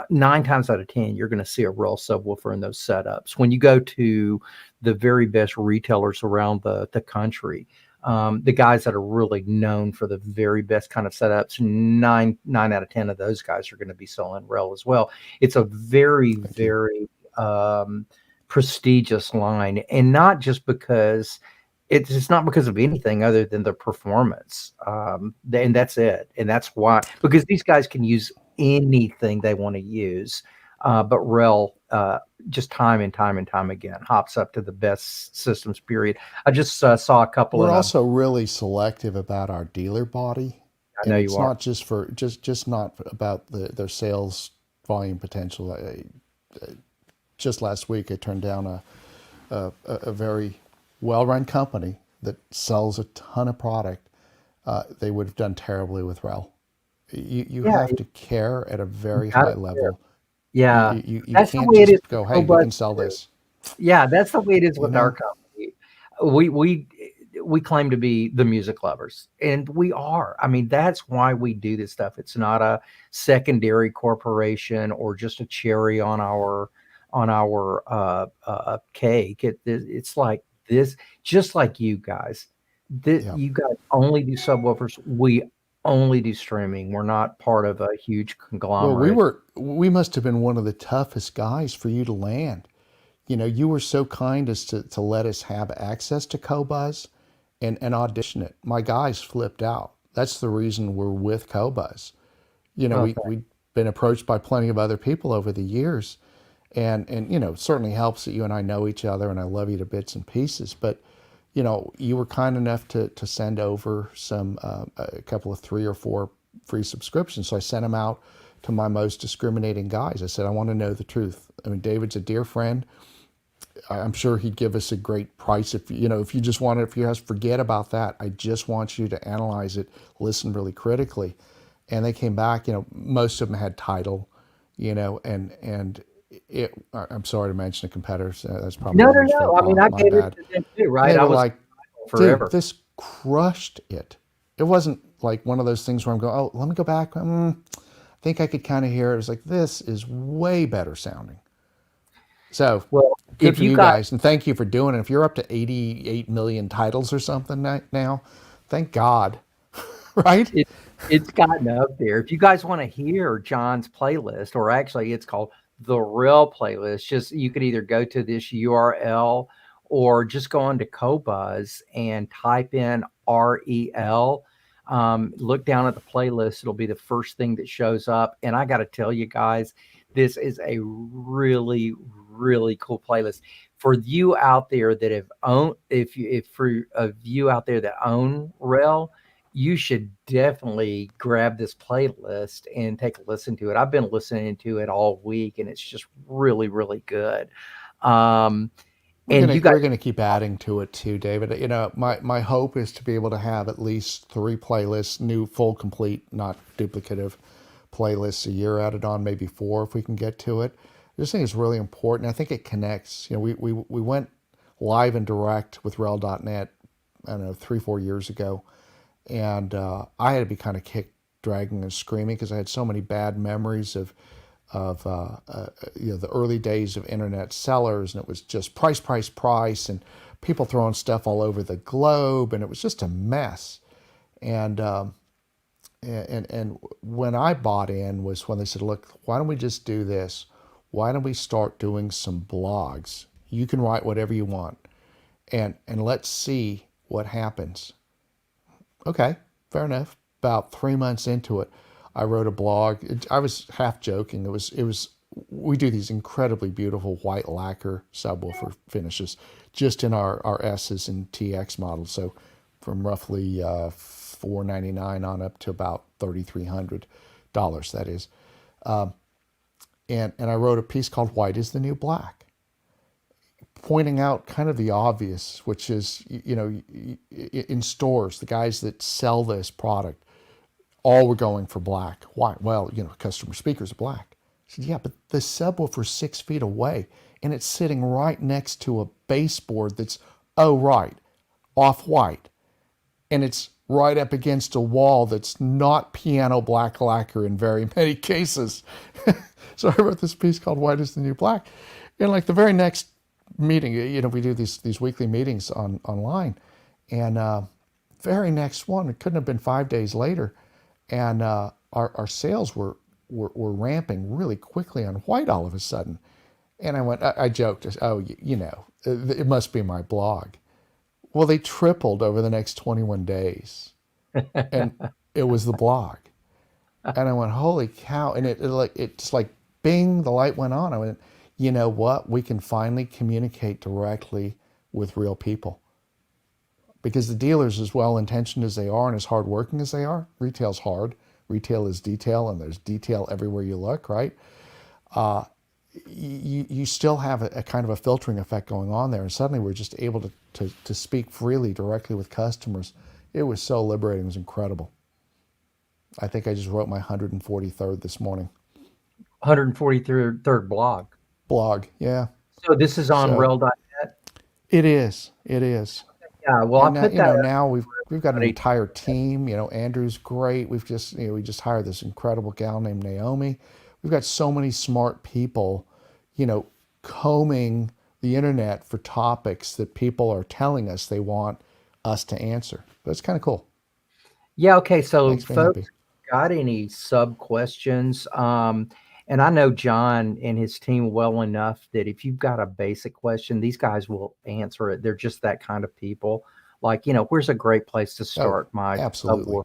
9 times out of 10, you're going to see a REL subwoofer in those setups. When you go to the very best retailers around the country, the guys that are really known for the very best kind of setups, 9 out of 10 of those guys are going to be selling REL as well. It's a very, very prestigious line, and not just because it's not because of anything other than the performance. And that's it. And that's why, because these guys can use anything they want to use. But REL, just time and time and time again, hops up to the best systems, period. I just saw a couple of them. We're also really selective about our dealer body. I know you are. It's not just for just not about their sales volume potential. Just last week, I turned down a very well-run company that sells a ton of product. They would have done terribly with REL. You have to care at a very high level. Yeah, you that's can't the way just it is. go, hey, we can sell this. Yeah, that's the way it is with our company. We claim to be the music lovers, and we are. I mean, that's why we do this stuff. It's not a secondary corporation or just a cherry on our cake. It's like this, just like you guys. You guys only do subwoofers. We only do streaming. We're not part of a huge Well, conglomerate. we must have been one of the toughest guys for you to land. You know, you were so kind as to let us have access to Qobuz and audition it. My guys flipped out. That's the reason we're with Qobuz. You know, Okay. we've been approached by plenty of other people over the years. And you know, it certainly helps that you and I know each other and I love you to bits and pieces. But, you know, you were kind enough to send over a couple of 3 or 4 free subscriptions. So I sent them out to my most discriminating guys. I said, I want to know the truth. I mean, David's a dear friend. I'm sure he'd give us a great price if you know if you just want to, if you guys forget about that. I just want you to analyze it, listen really critically. And they came back. You know, most of them had title. You know, and I'm sorry to mention the competitors. That's probably No, a no, huge no. faux I mean, pas. I My gave it bad. to them too, And right? they I were was like, dude, forever. this crushed it. It wasn't like one of those things where I'm going, oh, let me go back. I think I could kind of hear it. It was like, this is way better sounding. So Well, good if for you you got guys. And thank you for doing it. If you're up to 88 million titles or something now, thank God, right? it, it's gotten up there. If you guys want to hear John's playlist, or actually it's called the REL playlist, just you could either go to this URL or just go on to Qobuz and type in REL. Look down at the playlist. It'll be the first thing that shows up. And I got to tell you guys, this is a really, really cool playlist for you out there that have owned. If for a you out there that own REL, you should definitely grab this playlist and take a listen to it. I've been listening to it all week, and it's just really, really good. Um, and you guys, We're gonna keep adding to it too, David. You know, my hope is to be able to have at least 3 playlists, new, full, complete, not duplicative playlists a year added on, maybe 4 if we can get to it. This thing is really important. I think it connects. You know, we went live and direct with rel.net, I don't know, 3-4 years ago, and I had to be kind of kicked, dragging, and screaming because I had so many bad memories of you know, the early days of internet sellers, and it was just price, price, price, and people throwing stuff all over the globe, and it was just a mess. And and when I bought in was when they said, look, why don't we just do this? Why don't we start doing some blogs? You can write whatever you want, and let's see what happens. Okay, fair enough. About 3 months into it, I wrote a blog. I was half joking. It was we do these incredibly beautiful white lacquer subwoofer finishes just in our S's and TX models. So from roughly $499 on up to about $3,300, that is. And I wrote a piece called "White is the New Black," pointing out kind of the obvious, which is, you know, in stores, the guys that sell this product all were going for black. Why? Well, you know, customer speakers are black. I said, yeah, but the subwoofer's 6 feet away and it's sitting right next to a baseboard that's, oh, right, off-white. And it's right up against a wall that's not piano black lacquer in very many cases. So I wrote this piece called "White is the New Black." And like the very next meeting, you know, we do these weekly meetings online. And very next one, it couldn't have been 5 days later. And our sales were ramping really quickly on white all of a sudden. And I went, I joked, oh, you know, it must be my blog. Well, they tripled over the next 21 days. And it was the blog. And I went, holy cow. And it's like, bing, the light went on. I went, you know what? We can finally communicate directly with real people. Because the dealers, as well-intentioned as they are and as hardworking as they are, retail's hard. Retail is detail, and there's detail everywhere you look, right? You still have a kind of a filtering effect going on there, and suddenly we're just able to speak freely directly with customers. It was so liberating. It was incredible. I think I just wrote my 143rd this morning. 143rd blog. Blog, yeah. So this is on So rel.net. it is. It is. Yeah, well, I And now, put you that know, up now we've got an for entire team. You know, Andrew's great. We've just, you know, we just hired this incredible gal named Naomi. We've got so many smart people, you know, combing the internet for topics that people are telling us they want us to answer. That's kind of cool. Yeah. Okay. So, Makes me happy. folks, got any sub questions? And I know John and his team well enough that if you've got a basic question, these guys will answer it. They're just that kind of people. Like, where's a great place to Oh, start my absolutely. subwoofer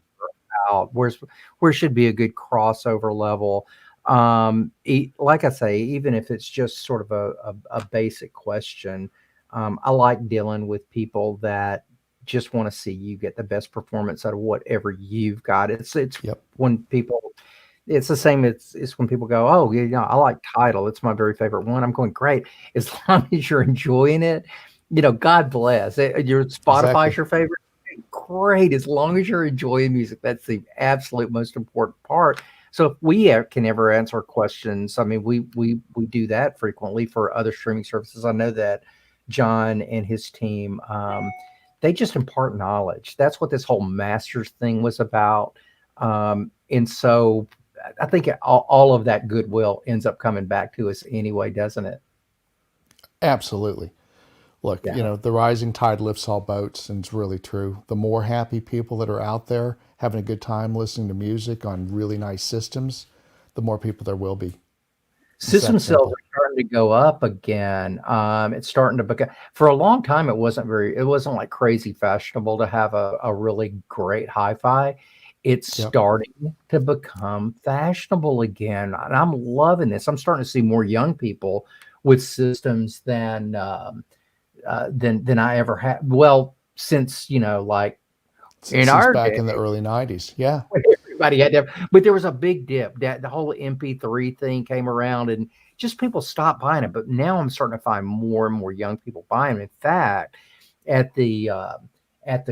out? Where should be a good crossover level? Like I say, even if it's just sort of a basic question, I like dealing with people that just want to see you get the best performance out of whatever you've got. It's Yep. when people it's the same. It's when people go, oh yeah, I like Title. It's my very favorite one. I'm going, great. As long as you're enjoying it, God bless. Your Spotify's Exactly. your favorite. Great. As long as you're enjoying music, that's the absolute most important part. So if we can ever answer questions, I mean, we do that frequently for other streaming services. I know that John and his team, they just impart knowledge. That's what this whole masters thing was about. And so I think all of that goodwill ends up coming back to us anyway, doesn't it? Absolutely. Look, Yeah. the rising tide lifts all boats, and it's really true. The more happy people that are out there having a good time listening to music on really nice systems, the more people there will be. It's System that sales simple. are starting to go up again. It's starting to become, for a long time, it wasn't like crazy fashionable to have a really great hi-fi. It's Yep. starting to become fashionable again. And I'm loving this. I'm starting to see more young people with systems than I ever had. Well, since, like in Since our back day, in the early 90s. Yeah. everybody had to have, but there was a big dip. That the whole MP3 thing came around, and just people stopped buying it. But now I'm starting to find more and more young people buying them. In fact, at the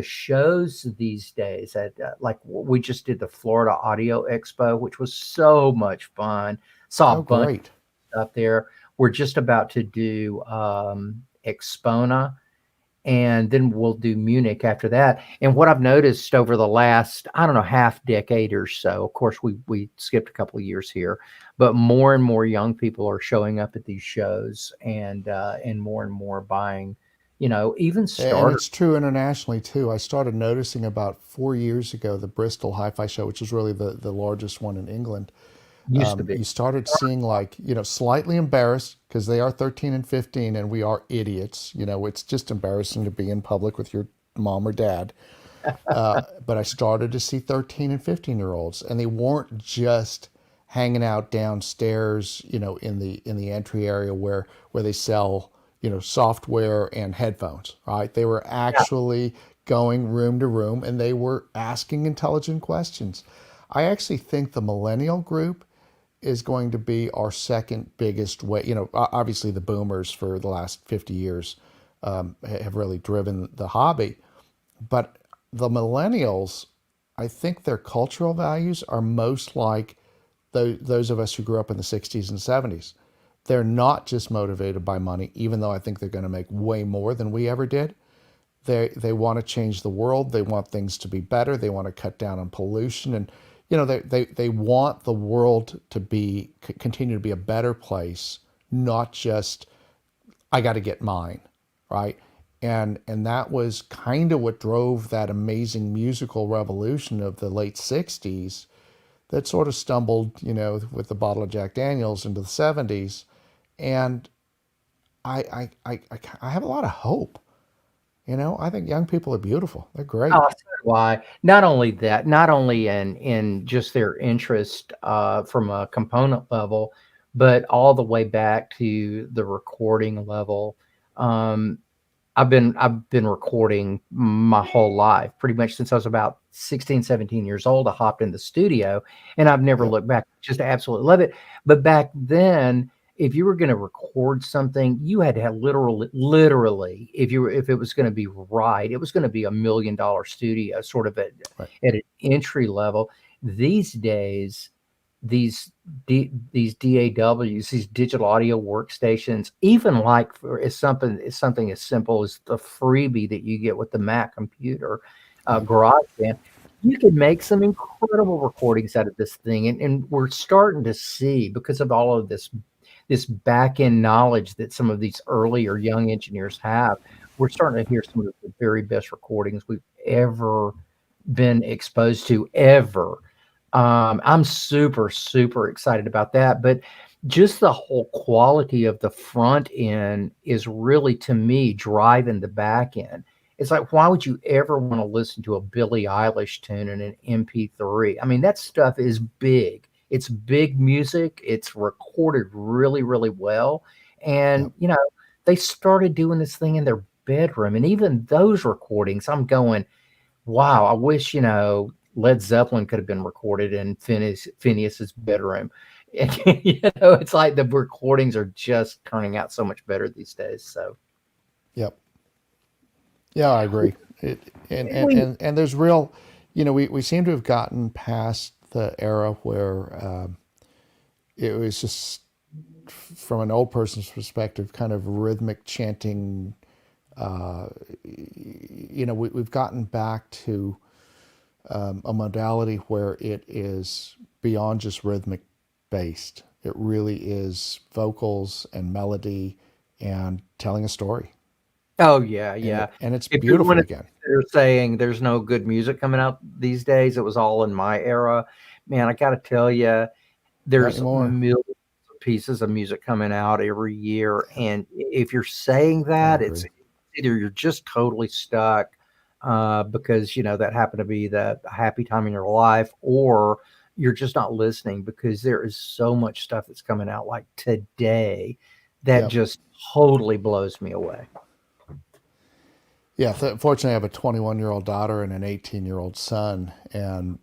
shows these days, like we just did the Florida Audio Expo, which was so much fun. Saw a Oh, bunch great. up there. We're just about to do Expona, and then we'll do Munich after that. And what I've noticed over the last, I don't know, half decade or so, of course, we skipped a couple of years here, but more and more young people are showing up at these shows, and more buying, even And starter. it's true internationally too. I started noticing about 4 years ago the Bristol Hi-Fi Show, which is really the largest one in England. Used to be. You started seeing like, slightly embarrassed because they are 13 and 15 and we are idiots. It's just embarrassing to be in public with your mom or dad. But I started to see 13 and 15-year-olds, and they weren't just hanging out downstairs, in the entry area where they sell, software and headphones, right? They were Yeah. actually going room to room and they were asking intelligent questions. I actually think the millennial group is going to be our second biggest way. Obviously the boomers for the last 50 years have really driven the hobby, but the millennials, I think their cultural values are most like those of us who grew up in the 60s and 70s. They're not just motivated by money, even though I think they're going to make way more than we ever did. They want to change the world. They want things to be better. They want to cut down on pollution, and they want the world to continue to be a better place, not just I got to get mine, right? And that was kind of what drove that amazing musical revolution of the late 60s that sort of stumbled, with the bottle of Jack Daniels into the 70s. And I have a lot of hope. I think young people are beautiful. They're great. Oh, so do I. Not only that, not only in just their interest from a component level, but all the way back to the recording level. Um, I've been recording my whole life, pretty much since I was about 16, 17 years old. I hopped in the studio and I've never Yep. looked back. Just absolutely love it. But back then, if you were going to record something, you had to have literally, if it was going to be right, it was going to be $1 million studio, sort of Right. at an entry level. These days, these DAWs, these digital audio workstations, even like is something as simple as the freebie that you get with the Mac computer, Right. GarageBand, you can make some incredible recordings out of this thing, and we're starting to see, because of all of this back end knowledge that some of these early or young engineers have, we're starting to hear some of the very best recordings we've ever been exposed to ever. I'm super, super excited about that. But just the whole quality of the front end is really, to me, driving the back end. It's like, why would you ever want to listen to a Billie Eilish tune in an MP3? I mean, that stuff is big. It's big music. It's recorded really, really well. Yep. And, they started doing this thing in their bedroom. And even those recordings, I'm going, wow, I wish, Led Zeppelin could have been recorded in Phineas's bedroom. It's like the recordings are just turning out so much better these days. So, Yep. Yeah, I agree. we, And there's real, we seem to have gotten past the era where it was just, from an old person's perspective, kind of rhythmic chanting. We've gotten back to a modality where it is beyond just rhythmic based. It really is vocals and melody and telling a story. oh yeah, And yeah. it's If you're beautiful one of again. they're saying there's no good music coming out these days, it was all in my era. Man, I got to tell you, Not there's anymore. millions of pieces of music coming out every year, and if you're saying I that, it's agree. either you're just totally stuck because that happened to be the happy time in your life, or you're just not listening, because there is so much stuff that's coming out like today that Yep. just totally blows me away. Yeah. Fortunately, I have a 21-year-old daughter and an 18-year-old son. And,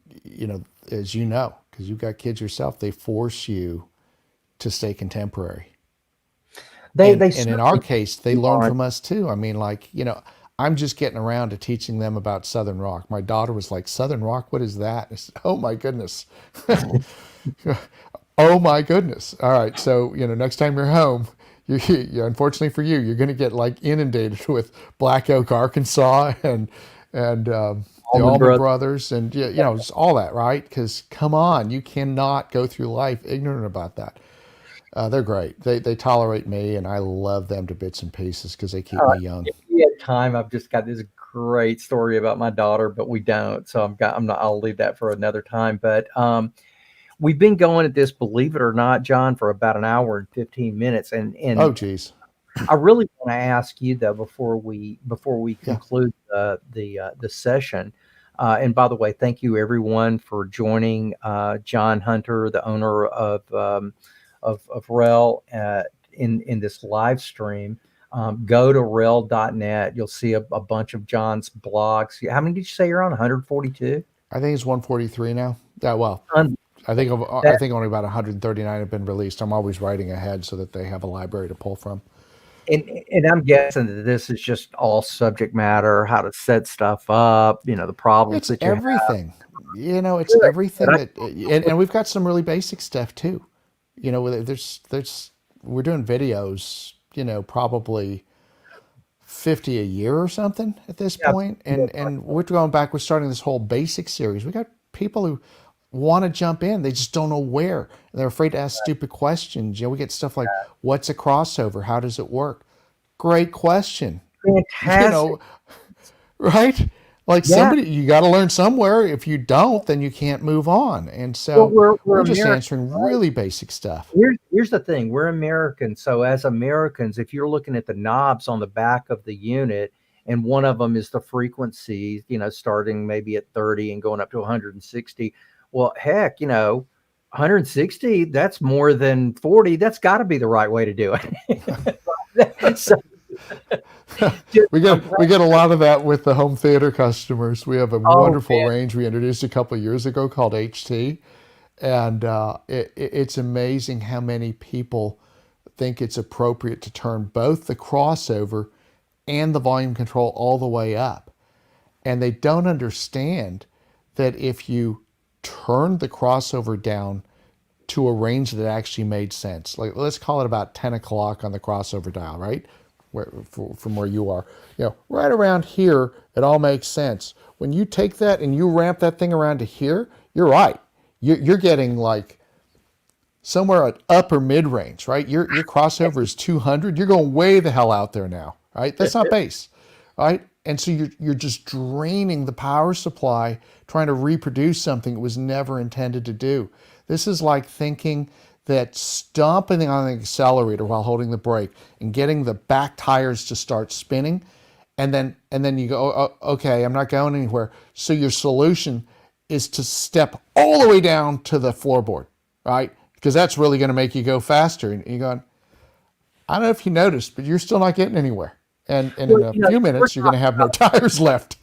as you know, because you've got kids yourself, they force you to stay contemporary. They And in our certainly case, they learn are. from us too. I mean, like, I'm just getting around to teaching them about Southern rock. My daughter was like, Southern rock, what is that? I said, oh my goodness. Oh my goodness. All right. So, next time you're home, unfortunately for you, you're going to get like inundated with Black Oak, Arkansas and the Allman Allman Brothers. Brothers and, just all that, right? Because come on, you cannot go through life ignorant about that. They're great. They tolerate me, and I love them to bits and pieces because they keep Uh, me young. if we had time, I've just got this great story about my daughter, but we don't. So I'm not. I'll leave that for another time. But we've been going at this, believe it or not, John, for about an hour and 15 minutes, Oh, and geez. I really want to ask you though, before we Yeah. conclude the session. And by the way, thank you everyone for joining John Hunter, the owner of REL, in this live stream. Go to rel.net. You'll see a bunch of John's blogs. How many did you say you're on? 142. I think it's 143 now. Yeah. Well, Um, I think only about 139 have been released. I'm always writing ahead so that they have a library to pull from. and I'm guessing that this is just all subject matter, how to set stuff up, the problems It's that you have. everything. It's Good. But everything and we've got some really basic stuff too. There's we're doing videos, probably 50 a year or something at this Yeah, point. And we're going back, we're starting this whole basic series. We got people who want to jump in, they just don't know where. And they're afraid to ask stupid questions. We get stuff like, what's a crossover? How does it work? Great question. You fantastic. know, right? Like Yeah. somebody, you got to learn somewhere. If you don't, then you can't move on. And Well, so we're we're just Americans. answering really basic stuff. Here's the thing. We're Americans. So as Americans, if you're looking at the knobs on the back of the unit, and one of them is the frequency, starting maybe at 30 and going up to 160. Well, heck, 160, that's more than 40. That's got to be the right way to do it. So, We get a lot of that with the home theater customers. We have a oh wonderful man, range we introduced a couple of years ago called HT, and it's amazing how many people think it's appropriate to turn both the crossover and the volume control all the way up, and they don't understand that if you turn the crossover down to a range that actually made sense. Like let's call it about 10 o'clock on the crossover dial, right? From where you are, right around here, it all makes sense. When you take that and you ramp that thing around to here, you're right. You're getting like somewhere at upper mid range, right? Your crossover is 200. You're going way the hell out there now, right? That's not bass, right? And so you're just draining the power supply trying to reproduce something it was never intended to do. This is like thinking that stomping on the accelerator while holding the brake and getting the back tires to start spinning, and then you go, oh, okay, I'm not going anywhere. So your solution is to step all the way down to the floorboard, right? Because that's really going to make you go faster. And you're going, I don't know if you noticed, but you're still not getting anywhere. And in a few minutes, you're going to have no tires left.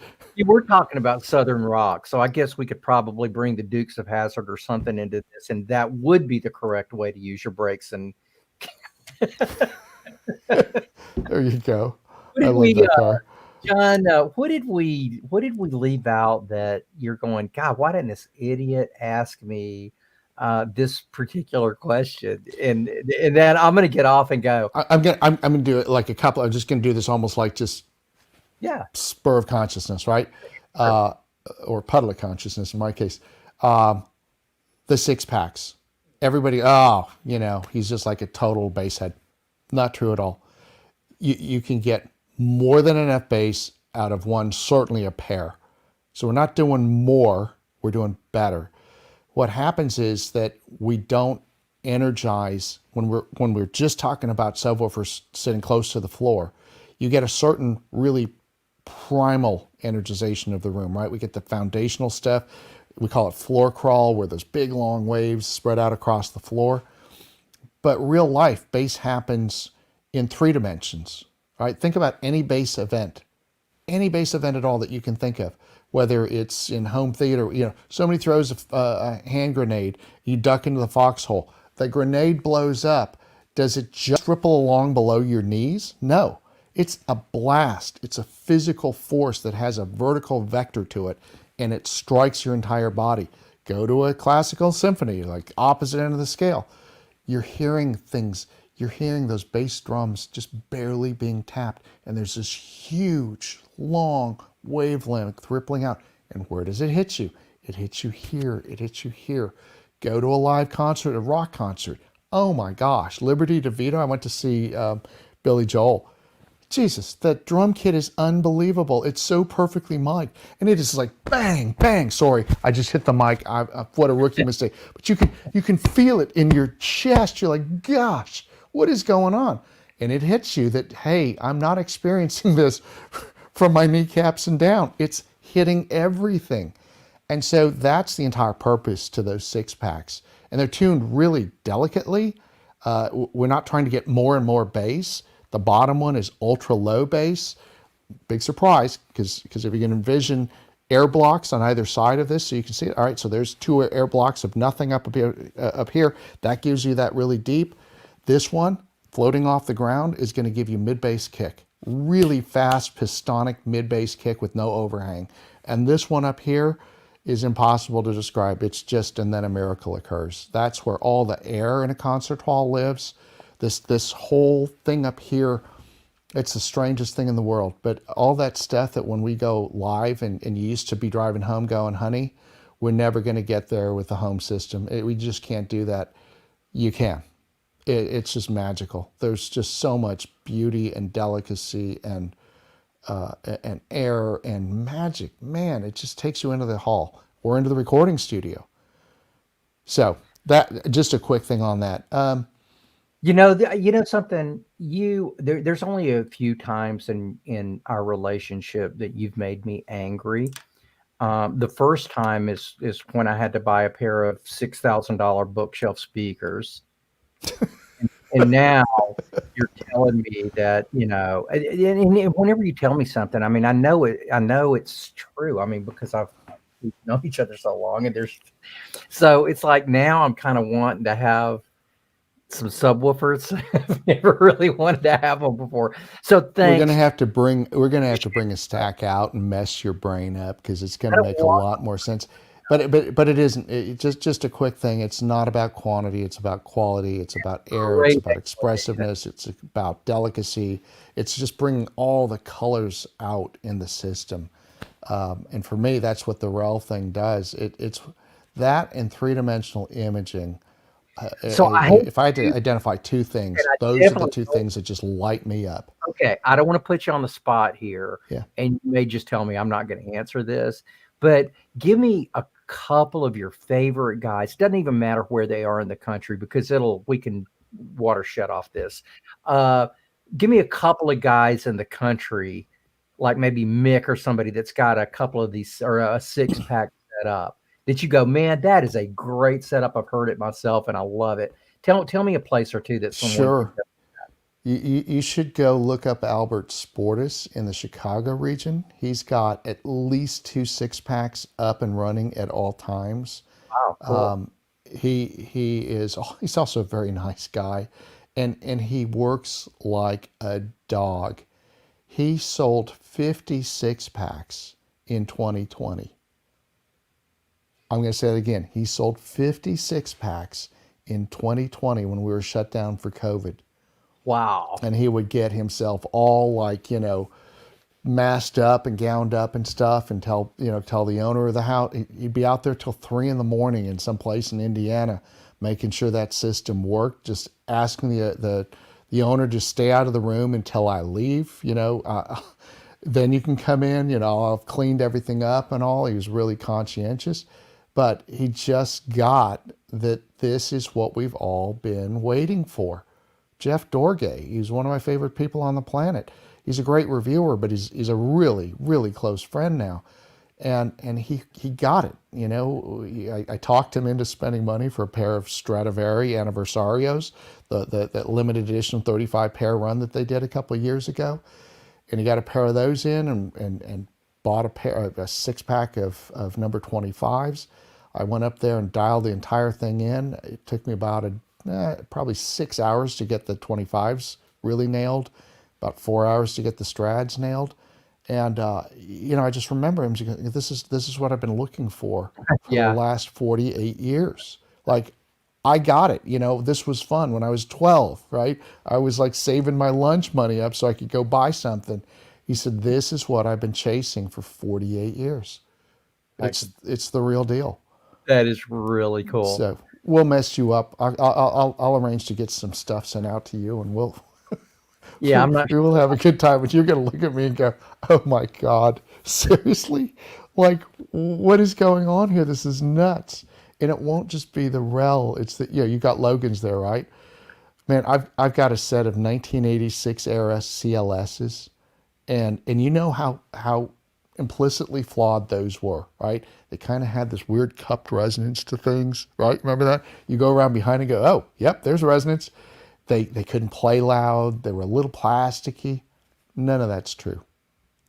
We're talking about Southern rock, so I guess we could probably bring the Dukes of Hazzard or something into this, and that would be the correct way to use your brakes. And there you go. I love that car. John, what did we leave out that you're going, God, why didn't this idiot ask me this particular question? And then I'm going to get off and go. I'm gonna do it like a couple. I'm just gonna do this almost like just spur of consciousness, right? Or puddle of consciousness in my case. The six packs. Everybody, he's just like a total basehead. Not true at all. You can get more than enough bass out of one, certainly a pair. So we're not doing more, we're doing better. What happens is that we don't energize when we're just talking about subwoofers sitting close to the floor. You get a certain really primal energization of the room, right? We get the foundational stuff. We call it floor crawl, where those big long waves spread out across the floor. But real life bass happens in 3 dimensions, right? Think about any bass event at all that you can think of, whether it's in home theater. Somebody throws a hand grenade, you duck into the foxhole. The grenade blows up. Does it just ripple along below your knees? No. It's a blast. It's a physical force that has a vertical vector to it, and it strikes your entire body. Go to a classical symphony, like opposite end of the scale. You're hearing things. You're hearing those bass drums just barely being tapped, and there's this huge, long wavelength rippling out. And where does it hit you? It hits you here. It hits you here. Go to a live concert, a rock concert. Oh my gosh, Liberty DeVito. I went to see Billy Joel. Jesus, that drum kit is unbelievable. It's so perfectly mic'd. And it is like bang, bang. Sorry, I just hit the mic. What a rookie mistake. But you can feel it in your chest. You're like, gosh, what is going on? And it hits you that, hey, I'm not experiencing this from my kneecaps and down. It's hitting everything. And so that's the entire purpose to those 6 packs. And they're tuned really delicately. We're not trying to get more and more bass. The bottom one is ultra low bass. Big surprise, because if you can envision air blocks on either side of this, so you can see it. All right, so there's 2 air blocks of nothing up here. That gives you that really deep. This one, floating off the ground, is going to give you mid-bass kick. Really fast, pistonic mid-bass kick with no overhang. And this one up here is impossible to describe. It's just, and then a miracle occurs. That's where all the air in a concert hall lives. This whole thing up here, it's the strangest thing in the world. But all that stuff that when we go live and you used to be driving home going, honey, we're never going to get there with the home system. We just can't do that. You can. It's just magical. There's just so much beauty and delicacy and air and magic. Man, it just takes you into the hall or into the recording studio. So that, just a quick thing on that. Something, there's only a few times in our relationship that you've made me angry. The first time is when I had to buy a pair of $6,000 bookshelf speakers. And now you're telling me that, and whenever you tell me something, I mean, I know it's true. I mean, because we've known each other so long, and so it's like now I'm kind of wanting to have some subwoofers. I've never really wanted to have them before. So thanks. We're gonna have to bring a stack out and mess your brain up, because it's gonna make a lot more sense. But it isn't. Just a quick thing. It's not about quantity. It's about quality. It's about air. It's about expressiveness. It's about delicacy. It's just bringing all the colors out in the system. And for me, that's what the REL thing does. It's that and 3-dimensional imaging So I hate If I had to to, identify two and things, I those are the definitely two things that just light me up. okay. I don't want to put you on the spot here, Yeah. and you may just tell me I'm not going to answer this, but give me a couple of your favorite guys. It doesn't even matter where they are in the country because we can water shut off this. Uh, Give me a couple of guys in the country, like maybe Mick or somebody that's got a couple of these or a 6-pack set up that you go, man, that is a great setup. I've heard it myself and I love it. Tell me a place or two that someone can Sure. You should go look up Albert Sportis in the Chicago region. He's got at least 2 6-packs up and running at all times. Wow, cool. He's also a very nice guy, and he works like a dog. He sold 56 packs in 2020. I'm going to say it again. He sold 56 packs in 2020 when we were shut down for COVID. Wow. And he would get himself all like, masked up and gowned up and stuff and tell the owner of the house. He'd be out there till 3 a.m. in some place in Indiana, making sure that system worked, just asking the owner to stay out of the room until I leave, then you can come in, I've cleaned everything up and all. He was really conscientious, but he just got that this is what we've all been waiting for. Jeff Dorgay, he's one of my favorite people on the planet. He's a great reviewer, but he's a really, really close friend now. And he got it, I talked him into spending money for a pair of Stradivari Anniversarios, that limited edition 35 pair run that they did a couple of years ago. And he got a pair of those in and bought a 6-pack of number 25s. I went up there and dialed the entire thing in. It took me about probably 6 hours to get the 25s really nailed, about 4 hours to get the Strads nailed. And, I just remember him, this is what I've been looking for the Yeah. last 48 years. Like, I got it. This was fun when I was 12, right? I was like saving my lunch money up so I could go buy something. He said, this is what I've been chasing for 48 years. It's the real deal. That is really cool. So we'll mess you up. I'll arrange to get some stuff sent out to you, and Yeah, I'm not we will have a good time. But you're going to look at me and go, "Oh my God, seriously? Like, what is going on here? This is nuts." And it won't just be the REL. It's you got Logan's there, right? Man, I've got a set of 1986 era CLSs, and you know how implicitly flawed those were, right? They kind of had this weird cupped resonance to things, right? Remember that? You go around behind and go, oh, yep, there's resonance. They couldn't play loud. They were a little plasticky. None of that's true.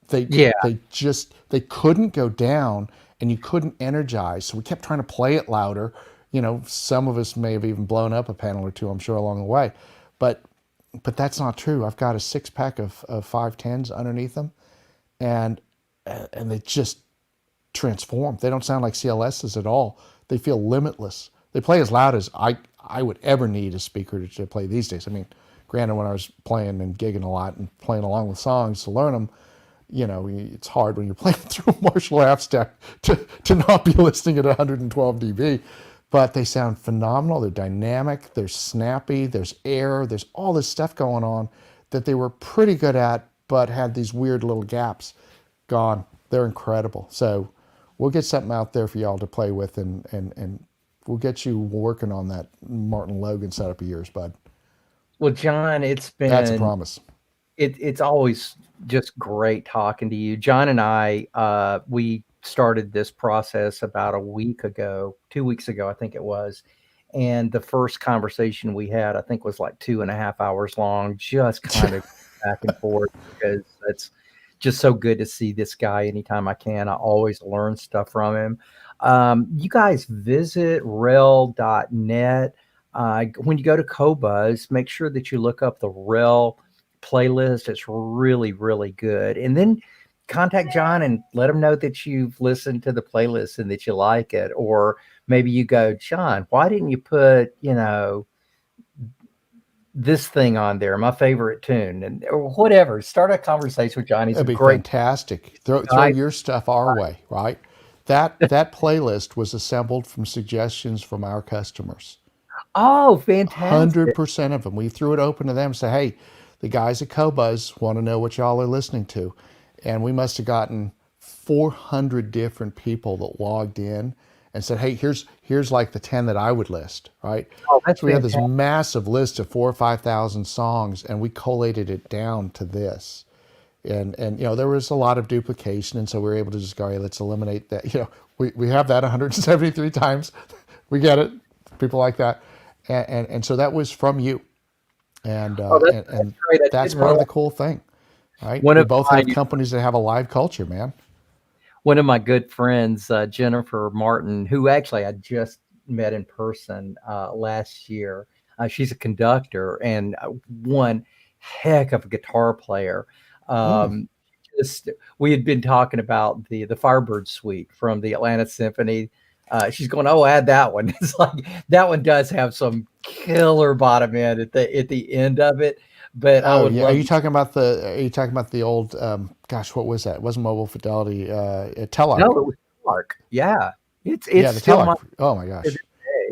They couldn't go down, and you couldn't energize. So we kept trying to play it louder. Some of us may have even blown up a panel or two, I'm sure, along the way. But that's not true. I've got a 6-pack of 510s underneath them, and they just transform. They don't sound like CLSs at all. They feel limitless. They play as loud as I would ever need a speaker to play these days. I mean, granted, when I was playing and gigging a lot and playing along with songs to learn them, it's hard when you're playing through a Marshall half stack to not be listening at 112 dB. But they sound phenomenal. They're dynamic. They're snappy. There's air. There's all this stuff going on that they were pretty good at, but had these weird little gaps. Gone. They're incredible. So we'll get something out there for y'all to play with, and we'll get you working on that Martin Logan setup of yours, bud. Well, John, That's a promise. It's always just great talking to you. John and I, we started this process about a week ago, 2 weeks ago, I think it was. And the first conversation we had, I think, was like 2.5 hours long, just kind of back and forth, because it's just so good to see this guy anytime I can. I always learn stuff from him. You guys visit rel.net. When you go to Qobuz, make sure that you look up the REL playlist. It's really, really good. And then contact John and let him know that you've listened to the playlist and that you like it. Or maybe you go, John, why didn't you put, this thing on there, my favorite tune, or whatever. Start a conversation with John. He's That'd be great. Fantastic. Throw your stuff our way, right? That playlist was assembled from suggestions from our customers. Oh, fantastic. 100% of them. We threw it open to them and said, hey, the guys at Qobuz want to know what y'all are listening to. And we must have gotten 400 different people that logged in and said, hey, here's like the 10 that I would list, right? Oh, that's So we had this fantastic. massive list of 4,000 or 5,000 songs, and we collated it down to this. And there was a lot of duplication, and so we were able to just go, hey, let's eliminate that. We have that 173 times. We get it. People like that. And so that was from you. And Oh, that's great. I that's didn't part of realize the cool thing, right? one We of both my have companies that have a live culture, man. one of my good friends, Jennifer Martin, who actually I just met in person last year. She's a conductor and one heck of a guitar player. Mm. Um, just we had been talking about the Firebird Suite from the Atlanta Symphony. She's going, oh, add that one. It's like that one does have some killer bottom end at the end of it. But I Oh would yeah, are love you talking about the old? Gosh, what was that? It wasn't Mobile Fidelity. no, Telarc. it was Clark. Yeah, Yeah, it's the still my Telarc. Oh my to gosh. this day.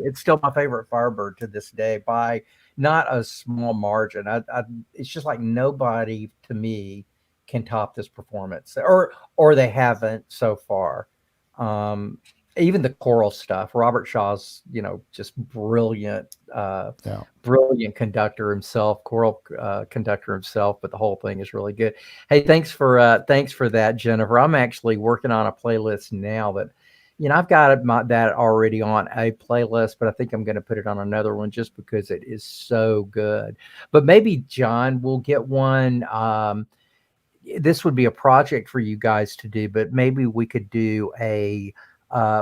It's still my favorite Firebird to this day by not a small margin. It's just like nobody to me can top this performance, or they haven't so far. Um, Even the choral stuff, Robert Shaw's, just brilliant, Yeah. brilliant conductor himself, choral conductor himself. But the whole thing is really good. Hey, thanks for that, Jennifer. I'm actually working on a playlist now that I've got that already on a playlist, but I think I'm going to put it on another one just because it is so good. But maybe John will get one. This would be a project for you guys to do, but maybe we could do a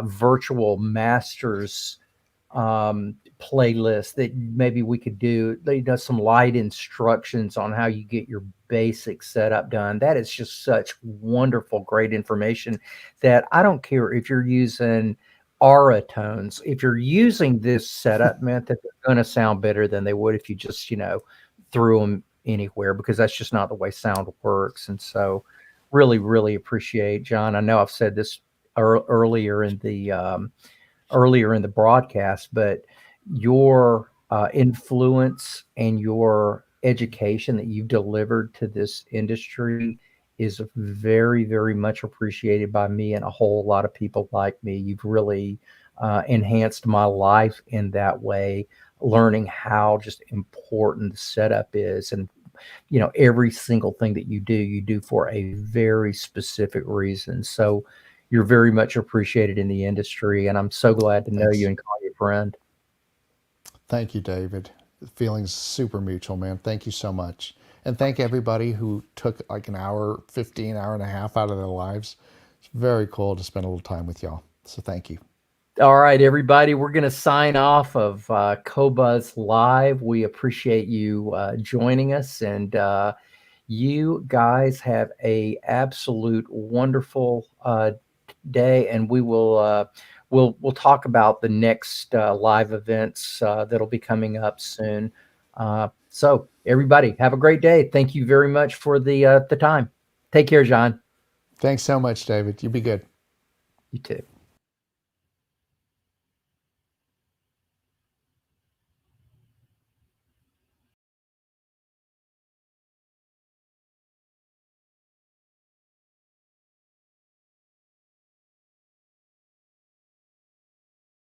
virtual masters playlist that maybe we could do. They does some light instructions on how you get your basic setup done. That is just such wonderful, great information that I don't care if you're using aura tones. If you're using this setup method, they're going to sound better than they would if you just, threw them anywhere, because that's just not the way sound works. And so really, really appreciate, John. I know I've said this earlier in the broadcast, but your influence and your education that you've delivered to this industry is very, very much appreciated by me and a whole lot of people like me. You've really enhanced my life in that way, learning how just important the setup is. And every single thing that you do for a very specific reason. So you're very much appreciated in the industry, and I'm so glad to know you Thanks. and call you a friend. Thank you, David. The feeling's super mutual, man. Thank you so much. And thank everybody who took like an hour, 15, hour and a half out of their lives. It's very cool to spend a little time with y'all. So thank you. All right, everybody, we're going to sign off of Qobuz Live. We appreciate you joining us, and you guys have a absolute wonderful day, and we will we'll talk about the next live events that'll be coming up soon. So everybody, have a great day. Thank you very much for the time. Take care, John. Thanks so much, David. You be good. You too.